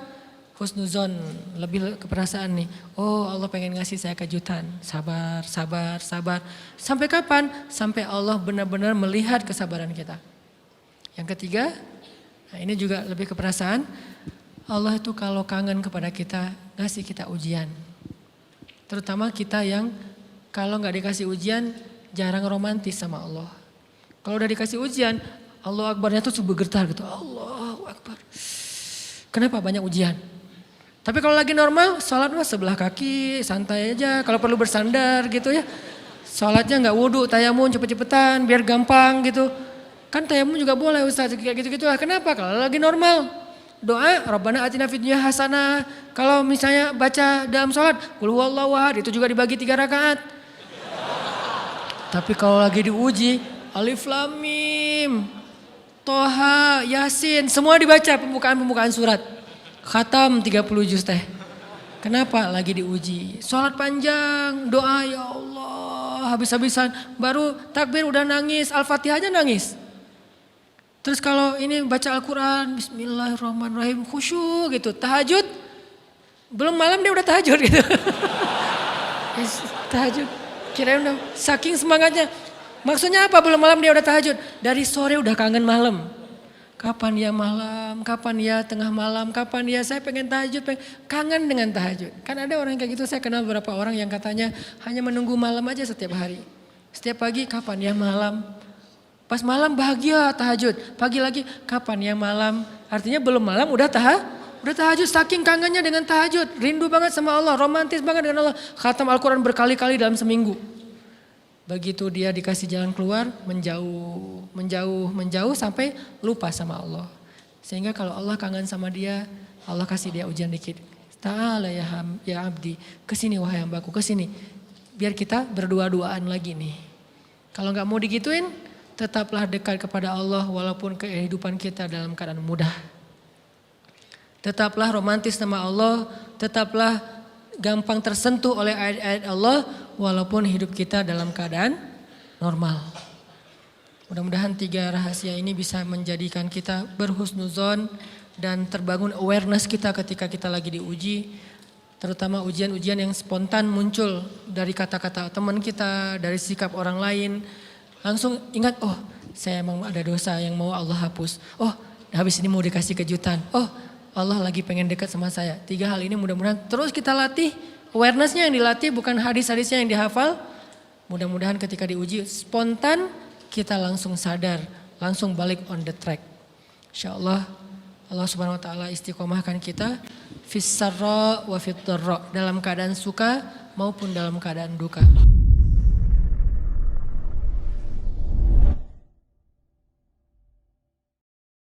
husnuzon, lebih keperasaan nih. Oh Allah pengen ngasih saya kejutan, sabar, sabar, sabar. Sampai kapan? Sampai Allah benar-benar melihat kesabaran kita. Yang ketiga, nah ini juga lebih keperasaan. Allah itu kalau kangen kepada kita, ngasih kita ujian. Terutama kita yang kalau nggak dikasih ujian, jarang romantis sama Allah. Kalau udah dikasih ujian, Allah Akbarnya tuh bergetar gitu. Allahu Akbar. Kenapa banyak ujian? Tapi kalau lagi normal, sholat mah sebelah kaki, santai aja. Kalau perlu bersandar gitu ya. Sholatnya nggak wudhu, tayamun cepet-cepetan, biar gampang gitu. Kan tayamun juga boleh Ustaz, kayak gitu-gitu lah. Kenapa? Kalau lagi normal, doa Rabbana atina fid dunya hasanah. Kalau misalnya baca dalam sholat, qul huwallahu ahad, itu juga dibagi 3 rakaat. Tapi kalau lagi diuji, Alif Lam Mim, Toha, Yasin, semua dibaca pembukaan surat. Khatam 30 juz teh. Kenapa? Lagi diuji. Sholat panjang, doa ya Allah, habis-habisan. Baru takbir udah nangis, Al-Fatihah aja nangis. Terus kalau ini baca Al-Quran, Bismillahirrahmanirrahim, khusyuk gitu. Tahajud, belum malam dia udah tahajud gitu. Tahajud, kirain udah saking semangatnya. Maksudnya apa belum malam dia udah tahajud? Dari sore udah kangen malam. Kapan ya malam, kapan ya tengah malam, kapan ya saya pengen tahajud, kangen dengan tahajud. Kan ada orang kayak gitu, saya kenal beberapa orang yang katanya hanya menunggu malam aja setiap hari. Setiap pagi kapan ya malam, pas malam bahagia tahajud, pagi lagi kapan ya malam. Artinya belum malam udah tahajud, saking kangennya dengan tahajud, rindu banget sama Allah, romantis banget dengan Allah. Khatam Al-Quran berkali-kali dalam seminggu. Begitu dia dikasih jalan keluar, menjauh sampai lupa sama Allah. Sehingga kalau Allah kangen sama dia, Allah kasih dia ujian dikit. Ta'ala ya abdi, kesini wahai hambaku, kesini. Biar kita berdua-duaan lagi nih. Kalau gak mau digituin, tetaplah dekat kepada Allah walaupun kehidupan kita dalam keadaan mudah. Tetaplah romantis sama Allah, tetaplah gampang tersentuh oleh ayat-ayat Allah walaupun hidup kita dalam keadaan normal. Mudah-mudahan 3 rahasia ini bisa menjadikan kita berhusnuzon dan terbangun awareness kita ketika kita lagi diuji. Terutama ujian-ujian yang spontan muncul dari kata-kata teman kita, dari sikap orang lain. Langsung ingat, oh saya emang ada dosa yang mau Allah hapus. Oh habis ini mau dikasih kejutan. Oh Allah lagi pengen dekat sama saya. 3 hal ini mudah-mudahan terus kita latih. Awarenessnya yang dilatih bukan hadis-hadisnya yang dihafal. Mudah-mudahan ketika diuji spontan kita langsung sadar. Langsung balik on the track. InsyaAllah Allah subhanahu wa ta'ala istiqomahkan kita. Fis sarra wa fit dharra. Dalam keadaan suka maupun dalam keadaan duka.